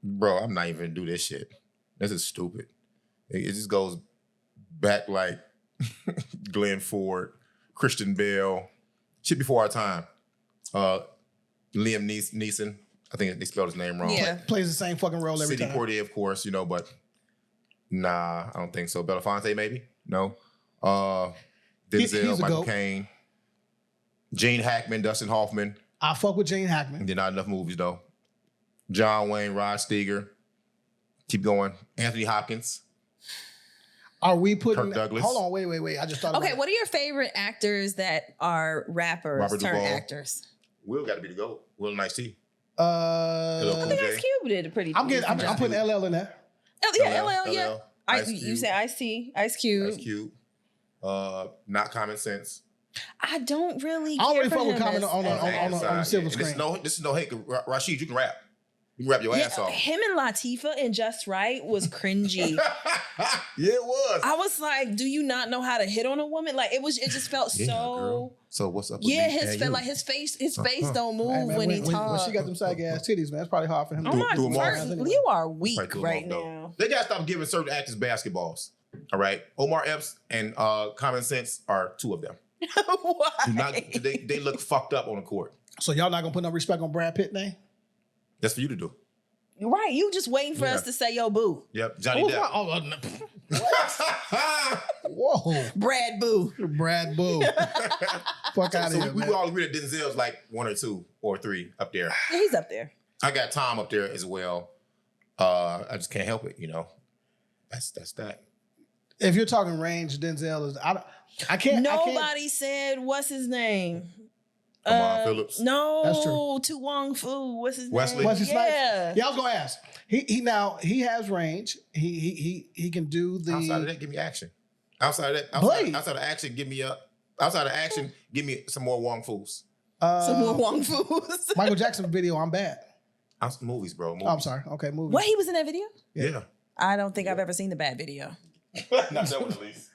[SPEAKER 3] Bro, I'm not even gonna do this shit. This is stupid. It just goes back like Glenn Ford, Christian Bale, shit before our time. Liam Neeson. I think they spelled his name wrong.
[SPEAKER 4] Yeah.
[SPEAKER 2] Plays the same fucking role every
[SPEAKER 3] Sidney
[SPEAKER 2] time.
[SPEAKER 3] Poitier, of course, but nah, I don't think so. Belafonte, maybe? No. Denzel,
[SPEAKER 2] he's a
[SPEAKER 3] Michael
[SPEAKER 2] goat.
[SPEAKER 3] Caine, Gene Hackman, Dustin Hoffman.
[SPEAKER 2] I fuck with Gene Hackman.
[SPEAKER 3] Did not enough movies though. John Wayne, Rod Steiger. Keep going. Anthony Hopkins.
[SPEAKER 2] Are we putting?
[SPEAKER 3] Kirk Douglas.
[SPEAKER 2] Hold on, wait. I just thought.
[SPEAKER 4] Okay,
[SPEAKER 2] about
[SPEAKER 4] what are your favorite actors that are rappers
[SPEAKER 3] Robert
[SPEAKER 4] turned
[SPEAKER 3] Duvall.
[SPEAKER 4] actors?
[SPEAKER 3] Will got to be the GOAT. Will and Ice-T.
[SPEAKER 2] It.
[SPEAKER 4] I think Ice Cube did a pretty.
[SPEAKER 2] I'm putting LL in there.
[SPEAKER 4] Yeah, LL, yeah.
[SPEAKER 3] LL, Ice
[SPEAKER 4] You
[SPEAKER 3] Cube.
[SPEAKER 4] say Ice-T, Ice Cube.
[SPEAKER 3] Ice Cube. Not Common Sense.
[SPEAKER 4] I don't really.
[SPEAKER 2] I don't
[SPEAKER 4] care
[SPEAKER 2] really
[SPEAKER 4] for
[SPEAKER 2] fuck with
[SPEAKER 4] him
[SPEAKER 2] Common
[SPEAKER 4] as-
[SPEAKER 2] on the silver
[SPEAKER 3] This is
[SPEAKER 2] screen.
[SPEAKER 3] no hate. Rashid, you can rap. You can rap your ass off.
[SPEAKER 4] Him and Latifah and Just Right was cringy.
[SPEAKER 3] Yeah, it was.
[SPEAKER 4] I was like, do you not know how to hit on a woman? Like it just felt
[SPEAKER 3] Yeah,
[SPEAKER 4] so.
[SPEAKER 3] girl. So what's up with
[SPEAKER 4] Yeah,
[SPEAKER 3] me
[SPEAKER 4] his
[SPEAKER 3] and
[SPEAKER 4] felt
[SPEAKER 3] you?
[SPEAKER 4] like his face don't move
[SPEAKER 2] Hey, man,
[SPEAKER 4] when he
[SPEAKER 2] when
[SPEAKER 4] talks.
[SPEAKER 2] she got them saggy ass titties, man, it's probably hard for him.
[SPEAKER 4] I'm not
[SPEAKER 3] Do 'em off.
[SPEAKER 4] first, you are
[SPEAKER 3] Right,
[SPEAKER 4] weak
[SPEAKER 3] do 'em
[SPEAKER 4] right
[SPEAKER 3] off, though.
[SPEAKER 4] now.
[SPEAKER 3] They gotta stop giving certain actors basketballs. All right, Omar Epps and Common Sense are two of them.
[SPEAKER 4] Why?
[SPEAKER 3] Do not, they look fucked up on the court.
[SPEAKER 2] So y'all not gonna put no respect on Brad Pitt name?
[SPEAKER 3] That's for you to do.
[SPEAKER 4] Right, you just waiting for
[SPEAKER 3] Yeah.
[SPEAKER 4] us to say yo boo.
[SPEAKER 3] Yep, Johnny
[SPEAKER 2] Who's
[SPEAKER 3] Depp.
[SPEAKER 2] my- Whoa,
[SPEAKER 4] Brad Boo.
[SPEAKER 2] Brad Boo. Fuck out of
[SPEAKER 3] So
[SPEAKER 2] here,
[SPEAKER 3] we
[SPEAKER 2] man.
[SPEAKER 3] all agree that Denzel's like 1 or 2 or 3 up there.
[SPEAKER 4] Yeah, he's up there.
[SPEAKER 3] I got Tom up there as well. I just can't help it, you know. That's that.
[SPEAKER 2] If you're talking range, Denzel is. I can't.
[SPEAKER 4] Nobody said what's his name.
[SPEAKER 3] Lamar Phillips.
[SPEAKER 4] No,
[SPEAKER 2] That's true.
[SPEAKER 4] To Wong Fu. What's his
[SPEAKER 3] Wesley.
[SPEAKER 4] name?
[SPEAKER 2] Wesley Snipes?
[SPEAKER 4] Yeah.
[SPEAKER 2] Yeah, I was gonna ask. He has range. He can do the.
[SPEAKER 3] Outside of that, give me action. Outside of
[SPEAKER 2] Blade.
[SPEAKER 3] action, give me some more Wong Fus.
[SPEAKER 4] Some more Wong Fu's.
[SPEAKER 2] Michael Jackson video. I'm bad.
[SPEAKER 3] Movies, bro. Movies.
[SPEAKER 2] Oh, I'm sorry. Okay, movie.
[SPEAKER 4] What, he was in that video?
[SPEAKER 3] Yeah.
[SPEAKER 4] I don't think I've ever seen the bad video.
[SPEAKER 3] Not that one, at least.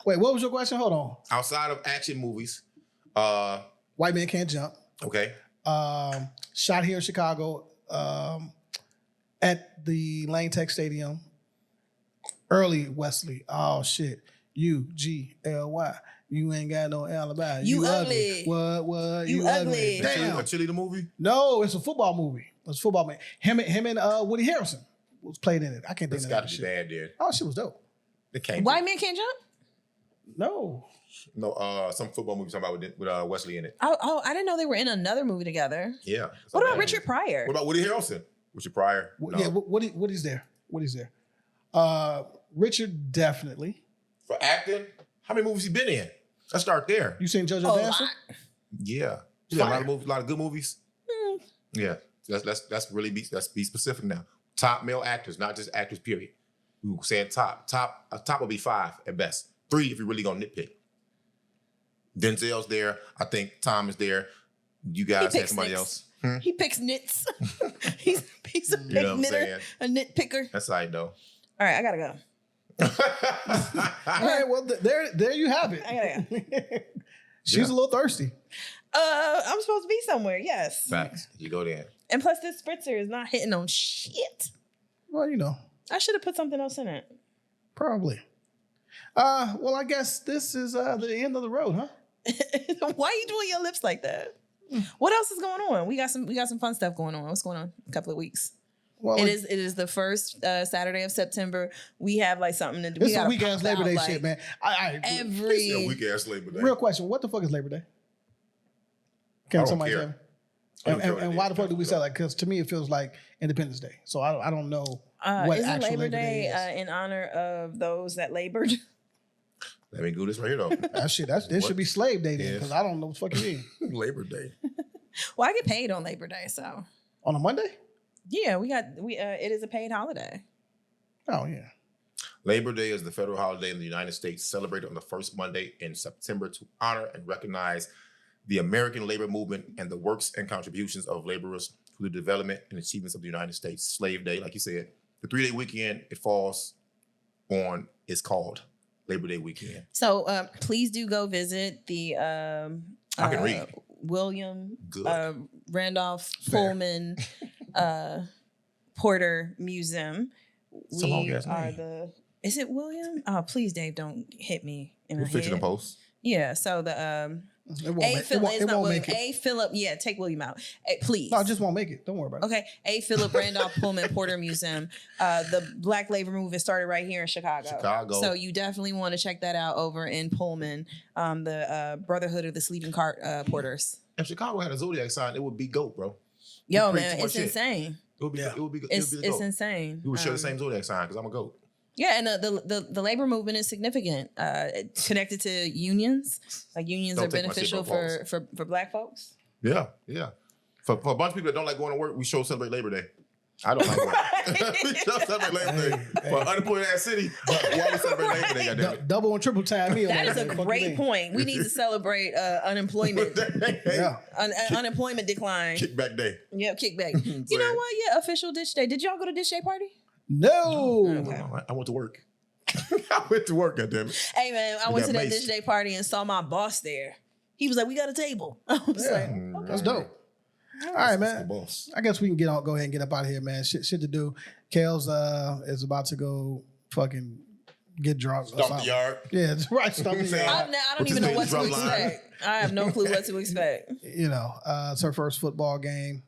[SPEAKER 2] Wait, what was your question? Hold on.
[SPEAKER 3] Outside of action movies,
[SPEAKER 2] White Man Can't Jump.
[SPEAKER 3] okay.
[SPEAKER 2] Shot here in Chicago at the Lane Tech Stadium. Early Wesley. Oh shit. UGLY. You ain't got no alibi.
[SPEAKER 4] You ugly.
[SPEAKER 2] What?
[SPEAKER 4] You ugly.
[SPEAKER 2] Damn.
[SPEAKER 3] A cheerleader movie?
[SPEAKER 2] No, it's a football movie. It's a football movie. Him and Woody Harrelson was played in it. I can't think
[SPEAKER 3] It's
[SPEAKER 2] of
[SPEAKER 3] got
[SPEAKER 2] that
[SPEAKER 3] to be
[SPEAKER 2] shit.
[SPEAKER 3] bad, dude.
[SPEAKER 2] Oh, shit was dope.
[SPEAKER 3] It can't
[SPEAKER 4] White Man Can't Jump?
[SPEAKER 2] No.
[SPEAKER 3] be. No, some football movie talking about with Wesley in it.
[SPEAKER 4] Oh, I didn't know they were in another movie together.
[SPEAKER 3] Yeah.
[SPEAKER 4] What about Richard Pryor?
[SPEAKER 3] What about Woody Harrelson? Richard Pryor? No.
[SPEAKER 2] Yeah, Woody's there. Woody's there. Richard, definitely.
[SPEAKER 3] For acting, how many movies he been in? Let's start there.
[SPEAKER 2] You seen JoJo
[SPEAKER 4] Oh,
[SPEAKER 2] Dancer?
[SPEAKER 3] Yeah. You got a lot
[SPEAKER 2] Fire.
[SPEAKER 3] of movies, a lot of good movies. Yeah. Let's really be specific now. Top male actors, not just actors, period. We were saying top. Top will be 5 at best. 3 if you're really gonna nitpick. Denzel's there. I think Tom is there. You guys
[SPEAKER 4] He
[SPEAKER 3] had
[SPEAKER 4] picks
[SPEAKER 3] somebody
[SPEAKER 4] nits.
[SPEAKER 3] else.
[SPEAKER 4] He picks nits. he's a big
[SPEAKER 3] You know what I'm
[SPEAKER 4] knitter,
[SPEAKER 3] saying?
[SPEAKER 4] a nitpicker.
[SPEAKER 3] That's how I know.
[SPEAKER 4] All right, I gotta go.
[SPEAKER 2] All right, well, there you have it.
[SPEAKER 4] I gotta go.
[SPEAKER 2] She's a little thirsty.
[SPEAKER 4] I'm supposed to be somewhere, yes.
[SPEAKER 3] Facts. You go there.
[SPEAKER 4] And plus, this spritzer is not hitting on shit.
[SPEAKER 2] Well, you know,
[SPEAKER 4] I should have put something else in it.
[SPEAKER 2] probably. Well, I guess this is the end of the road, huh?
[SPEAKER 4] Why are you doing your lips like that? What else is going on? We got some fun stuff going on. What's going on? A couple of weeks.
[SPEAKER 2] Well,
[SPEAKER 4] It is the first Saturday of September. We have like something to do.
[SPEAKER 2] It's a weak ass Labor Day shit, man.
[SPEAKER 4] Every
[SPEAKER 3] Yeah, weak ass Labor Day.
[SPEAKER 2] Real question: what the fuck is Labor Day?
[SPEAKER 3] I
[SPEAKER 2] Can
[SPEAKER 3] don't
[SPEAKER 2] somebody
[SPEAKER 3] care.
[SPEAKER 2] tell me?
[SPEAKER 3] I don't care what
[SPEAKER 2] And
[SPEAKER 3] it
[SPEAKER 2] why
[SPEAKER 3] is.
[SPEAKER 2] the fuck do we say that? Because to me, it feels like Independence Day. So I don't know what
[SPEAKER 4] isn't
[SPEAKER 2] actual
[SPEAKER 4] Labor Day
[SPEAKER 2] is.
[SPEAKER 4] in honor of those that labored?
[SPEAKER 3] Let me do this right here though.
[SPEAKER 2] That shit, that should be Slave Day then,
[SPEAKER 3] Yes.
[SPEAKER 2] because I don't know what the fuck it is.
[SPEAKER 3] Labor Day.
[SPEAKER 4] Well, I get paid on Labor Day, so
[SPEAKER 2] On a Monday?
[SPEAKER 4] yeah, it is a paid holiday.
[SPEAKER 2] Oh yeah.
[SPEAKER 3] Labor Day is the federal holiday in the United States celebrated on the first Monday in September to honor and recognize the American labor movement and the works and contributions of laborers to the development and achievements of the United States. Slave Day, like you said, the 3-day weekend it falls on is called Labor Day weekend.
[SPEAKER 4] So please do go visit the
[SPEAKER 3] I can read.
[SPEAKER 4] William
[SPEAKER 3] Good.
[SPEAKER 4] Randolph
[SPEAKER 2] Fair.
[SPEAKER 4] Pullman Porter Museum.
[SPEAKER 3] It's a long
[SPEAKER 4] We
[SPEAKER 3] ass
[SPEAKER 4] are
[SPEAKER 3] name.
[SPEAKER 4] is it William? Oh, please, Dave, don't hit me in
[SPEAKER 3] We'll
[SPEAKER 4] my
[SPEAKER 3] fix it in
[SPEAKER 4] head.
[SPEAKER 3] post.
[SPEAKER 4] Yeah, so the
[SPEAKER 2] It won't,
[SPEAKER 4] A
[SPEAKER 2] make, it
[SPEAKER 4] Philip,
[SPEAKER 2] won't,
[SPEAKER 4] it's
[SPEAKER 2] it
[SPEAKER 4] not
[SPEAKER 2] won't
[SPEAKER 4] William.
[SPEAKER 2] make it.
[SPEAKER 4] A Philip, yeah, take William out. Please.
[SPEAKER 2] No, it just won't make it. Don't worry about it.
[SPEAKER 4] Okay, A. Philip Randolph Pullman Porter Museum. The Black labor movement started right here in Chicago.
[SPEAKER 3] Chicago.
[SPEAKER 4] So you definitely want to check that out over in Pullman. The Brotherhood of the Sleeping Cart Porters.
[SPEAKER 3] If Chicago had a zodiac sign, it would be goat, bro.
[SPEAKER 4] Yo,
[SPEAKER 3] We create
[SPEAKER 4] man,
[SPEAKER 3] too much
[SPEAKER 4] it's
[SPEAKER 3] shit.
[SPEAKER 4] insane.
[SPEAKER 3] It would be.
[SPEAKER 2] Yeah.
[SPEAKER 3] It would be.
[SPEAKER 4] It's
[SPEAKER 3] the goat.
[SPEAKER 4] insane.
[SPEAKER 3] We would share the same zodiac sign because I'm a goat.
[SPEAKER 4] Yeah, and the labor movement is significant. Connected to unions. Like unions
[SPEAKER 3] Don't
[SPEAKER 4] are
[SPEAKER 3] take my shit,
[SPEAKER 4] beneficial
[SPEAKER 3] bro,
[SPEAKER 4] for Black folks.
[SPEAKER 3] Yeah, yeah. For a bunch of people that don't like going to work, we show celebrate Labor Day. I don't like work. We show celebrate Labor Day. For an unemployed ass city, why we celebrate Labor Day? Goddamn
[SPEAKER 2] Double and triple time meal.
[SPEAKER 4] That is a greit point. We need to celebrate unemployment.
[SPEAKER 3] it.
[SPEAKER 2] Yeah.
[SPEAKER 4] Unemployment decline.
[SPEAKER 3] Kickback day.
[SPEAKER 4] Yep, kickback. You know what? Yeah, official ditch day. Did y'all go to ditch day party?
[SPEAKER 2] No.
[SPEAKER 4] Okay.
[SPEAKER 3] I went to work. I went to work, goddamn it.
[SPEAKER 4] Hey man, I
[SPEAKER 3] We
[SPEAKER 4] went
[SPEAKER 3] got
[SPEAKER 4] to that
[SPEAKER 3] maced.
[SPEAKER 4] ditch day party and saw my boss there. He was like, "We got a table." I was like,
[SPEAKER 2] That's dope. All right,
[SPEAKER 3] The
[SPEAKER 2] man.
[SPEAKER 3] boss.
[SPEAKER 2] I guess we can go ahead and get up out of here, man. Shit to do. Kale's is about to go fucking get drunk. or
[SPEAKER 3] Stomp the
[SPEAKER 2] something.
[SPEAKER 3] yard.
[SPEAKER 2] Yeah, that's right. Stomp the
[SPEAKER 3] Saying-
[SPEAKER 2] yard.
[SPEAKER 4] I don't
[SPEAKER 3] What's
[SPEAKER 4] even
[SPEAKER 3] his
[SPEAKER 4] know what
[SPEAKER 3] name?
[SPEAKER 4] to
[SPEAKER 3] Drum line?
[SPEAKER 4] expect. I have no clue what to expect.
[SPEAKER 2] You know, it's her first football game.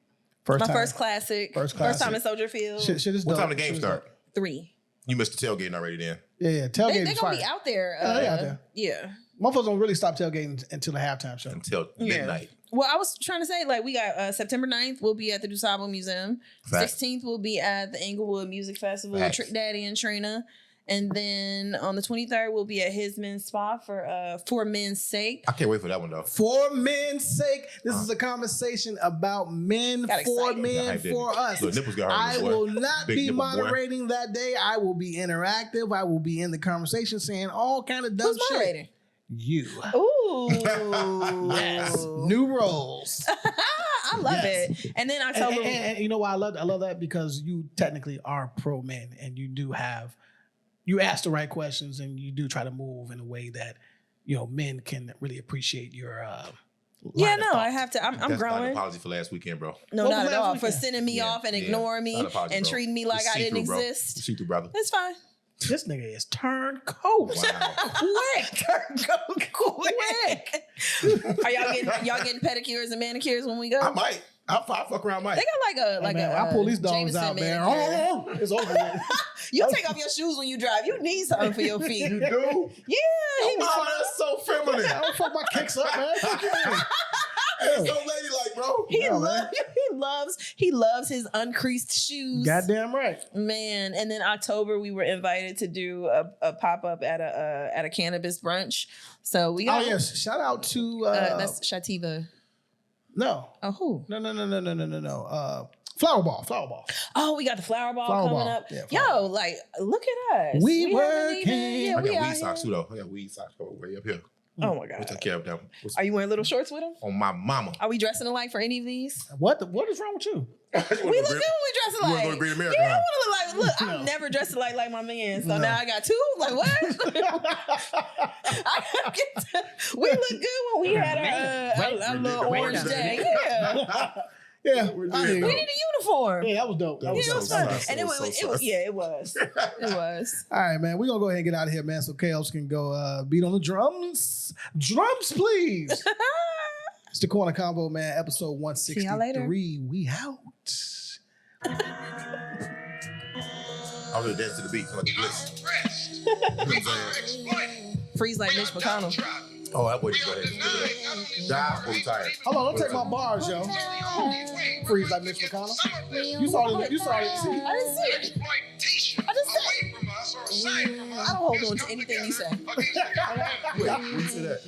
[SPEAKER 4] My
[SPEAKER 2] time.
[SPEAKER 4] first classic.
[SPEAKER 2] First
[SPEAKER 4] First time
[SPEAKER 2] classic.
[SPEAKER 4] in Soldier Field.
[SPEAKER 2] Shit is
[SPEAKER 3] What
[SPEAKER 2] dope.
[SPEAKER 3] time the game
[SPEAKER 2] Shit is
[SPEAKER 3] start?
[SPEAKER 2] dope.
[SPEAKER 4] 3.
[SPEAKER 3] You missed the tailgating already then.
[SPEAKER 2] Yeah, tailgate
[SPEAKER 4] They're
[SPEAKER 2] is
[SPEAKER 4] gonna
[SPEAKER 2] fire.
[SPEAKER 4] be out there.
[SPEAKER 2] Yeah, they out there.
[SPEAKER 4] Yeah.
[SPEAKER 2] Motherfuckers don't really stop tailgating until the halftime show.
[SPEAKER 3] Until
[SPEAKER 4] Yeah.
[SPEAKER 3] midnight.
[SPEAKER 4] Well, I was trying to say, like, we got September 9th, we'll be at the DuSable Museum.
[SPEAKER 3] Facts.
[SPEAKER 4] 16th, we'll be at the Inglewood Music Festival,
[SPEAKER 3] Facts.
[SPEAKER 4] Trick Daddy and Trina. And then on the 23rd, we'll be at His Men's Spa for Men's Sake.
[SPEAKER 3] I can't wait for that one though.
[SPEAKER 2] For men's sake, this is a conversation about men,
[SPEAKER 4] Got
[SPEAKER 2] for
[SPEAKER 4] excited.
[SPEAKER 2] men,
[SPEAKER 3] Got hyped,
[SPEAKER 2] for
[SPEAKER 3] didn't
[SPEAKER 2] us.
[SPEAKER 3] you? Little nipples got hard
[SPEAKER 2] I
[SPEAKER 3] this way.
[SPEAKER 2] will not
[SPEAKER 3] Big
[SPEAKER 2] be
[SPEAKER 3] nipple boy.
[SPEAKER 2] moderating that day. I will be interactive. I will be in the conversation saying all kind of dumb
[SPEAKER 4] Who's
[SPEAKER 2] shit.
[SPEAKER 4] moderating?
[SPEAKER 2] You.
[SPEAKER 4] Ooh.
[SPEAKER 2] Yes. New roles.
[SPEAKER 4] I love
[SPEAKER 2] Yes.
[SPEAKER 4] it. And then
[SPEAKER 2] And,
[SPEAKER 4] October.
[SPEAKER 2] and you know why I love that? Because you technically are pro men and you do have, you ask the right questions and you do try to move in a way that, you know, men can really appreciate your
[SPEAKER 4] yeah,
[SPEAKER 2] line of
[SPEAKER 4] no,
[SPEAKER 2] thought.
[SPEAKER 4] I have to. I'm
[SPEAKER 3] That's not an
[SPEAKER 4] growing.
[SPEAKER 3] apology for last weekend, bro.
[SPEAKER 4] No,
[SPEAKER 2] What
[SPEAKER 4] not
[SPEAKER 2] was
[SPEAKER 4] at
[SPEAKER 2] last
[SPEAKER 4] all. For
[SPEAKER 2] weekend?
[SPEAKER 4] sending me
[SPEAKER 3] Yeah,
[SPEAKER 4] off and
[SPEAKER 3] yeah.
[SPEAKER 4] ignoring me
[SPEAKER 3] Not an apology,
[SPEAKER 4] and
[SPEAKER 3] bro.
[SPEAKER 4] treating me like
[SPEAKER 3] It's
[SPEAKER 4] I didn't
[SPEAKER 3] see-through, bro.
[SPEAKER 4] exist.
[SPEAKER 3] See through, brother.
[SPEAKER 4] It's fine.
[SPEAKER 2] This nigga is turncoat.
[SPEAKER 3] Wow.
[SPEAKER 4] Quick. Quick. Are y'all getting pedicures and manicures when we go?
[SPEAKER 3] I might. I'll fuck around, Mike.
[SPEAKER 4] They got like
[SPEAKER 2] Man,
[SPEAKER 4] a
[SPEAKER 2] I pull these dogs
[SPEAKER 4] Jameson
[SPEAKER 2] out, man.
[SPEAKER 4] manicure.
[SPEAKER 2] It's over with.
[SPEAKER 4] You take off your shoes when you drive. You need something for your feet.
[SPEAKER 3] You do?
[SPEAKER 4] Yeah, he was
[SPEAKER 3] Oh, that's so feminine.
[SPEAKER 2] I don't fuck my kicks up, man. Fuck you.
[SPEAKER 3] That's so ladylike, bro.
[SPEAKER 4] he loves his uncreased shoes.
[SPEAKER 2] Goddamn right.
[SPEAKER 4] Man. And then October we were invited to do a pop-up at a cannabis brunch. So we got
[SPEAKER 2] Oh yes, shout out to
[SPEAKER 4] that's Shativa.
[SPEAKER 2] no.
[SPEAKER 4] Oh, who?
[SPEAKER 2] No. Flower Ball.
[SPEAKER 4] Oh, we got the flower ball
[SPEAKER 2] Flower
[SPEAKER 4] coming
[SPEAKER 2] ball.
[SPEAKER 4] up.
[SPEAKER 2] Yeah,
[SPEAKER 4] Yo,
[SPEAKER 2] flower
[SPEAKER 4] like, look at us.
[SPEAKER 2] We
[SPEAKER 4] haven't
[SPEAKER 2] working.
[SPEAKER 4] yeah,
[SPEAKER 3] I
[SPEAKER 4] we
[SPEAKER 3] got
[SPEAKER 4] out
[SPEAKER 3] weed socks too,
[SPEAKER 4] here.
[SPEAKER 3] though. I got weed socks way up here.
[SPEAKER 4] Oh my
[SPEAKER 3] We
[SPEAKER 4] god.
[SPEAKER 3] took care of them.
[SPEAKER 4] Are you wearing little shorts with them?
[SPEAKER 3] On my mama.
[SPEAKER 4] Are we dressing alike for any of these?
[SPEAKER 2] What is wrong with you?
[SPEAKER 4] We look good when we dress
[SPEAKER 3] You wanna
[SPEAKER 4] alike.
[SPEAKER 3] go to Great America,
[SPEAKER 4] Yeah,
[SPEAKER 3] huh?
[SPEAKER 4] I want to look like. Look,
[SPEAKER 2] No.
[SPEAKER 4] I've never dressed alike like my man. So
[SPEAKER 2] No.
[SPEAKER 4] now I got two. Like what? We look good when we had our little orange day. Yeah,
[SPEAKER 2] Yeah,
[SPEAKER 3] We
[SPEAKER 2] I
[SPEAKER 3] did,
[SPEAKER 2] hear
[SPEAKER 4] we
[SPEAKER 2] you.
[SPEAKER 4] need a uniform.
[SPEAKER 2] Yeah, that was dope. That
[SPEAKER 3] That
[SPEAKER 2] was
[SPEAKER 4] Yeah, it
[SPEAKER 3] so
[SPEAKER 4] was
[SPEAKER 2] dope.
[SPEAKER 4] fun.
[SPEAKER 3] sus.
[SPEAKER 4] And it
[SPEAKER 3] So
[SPEAKER 4] was,
[SPEAKER 3] sus.
[SPEAKER 4] yeah, it was. It was.
[SPEAKER 2] All right, man. We're gonna go ahead and get out of here, man. So Kales can go beat on the drums. Drums, please. It's the Corner Convo, man. Episode 163.
[SPEAKER 4] See y'all later.
[SPEAKER 2] We out.
[SPEAKER 3] I was gonna dance to the beat, so like a glitch. You know what I'm saying?
[SPEAKER 4] Freeze like Mitch McConnell.
[SPEAKER 3] Oh, that boy just go ahead and give it up. Die or retire.
[SPEAKER 2] Hold on, don't take my bars, yo. Freeze like Mitch McConnell. You saw it. See?
[SPEAKER 4] I didn't see it. I just said. I don't hold on to anything you say.
[SPEAKER 3] Wait, where you see that?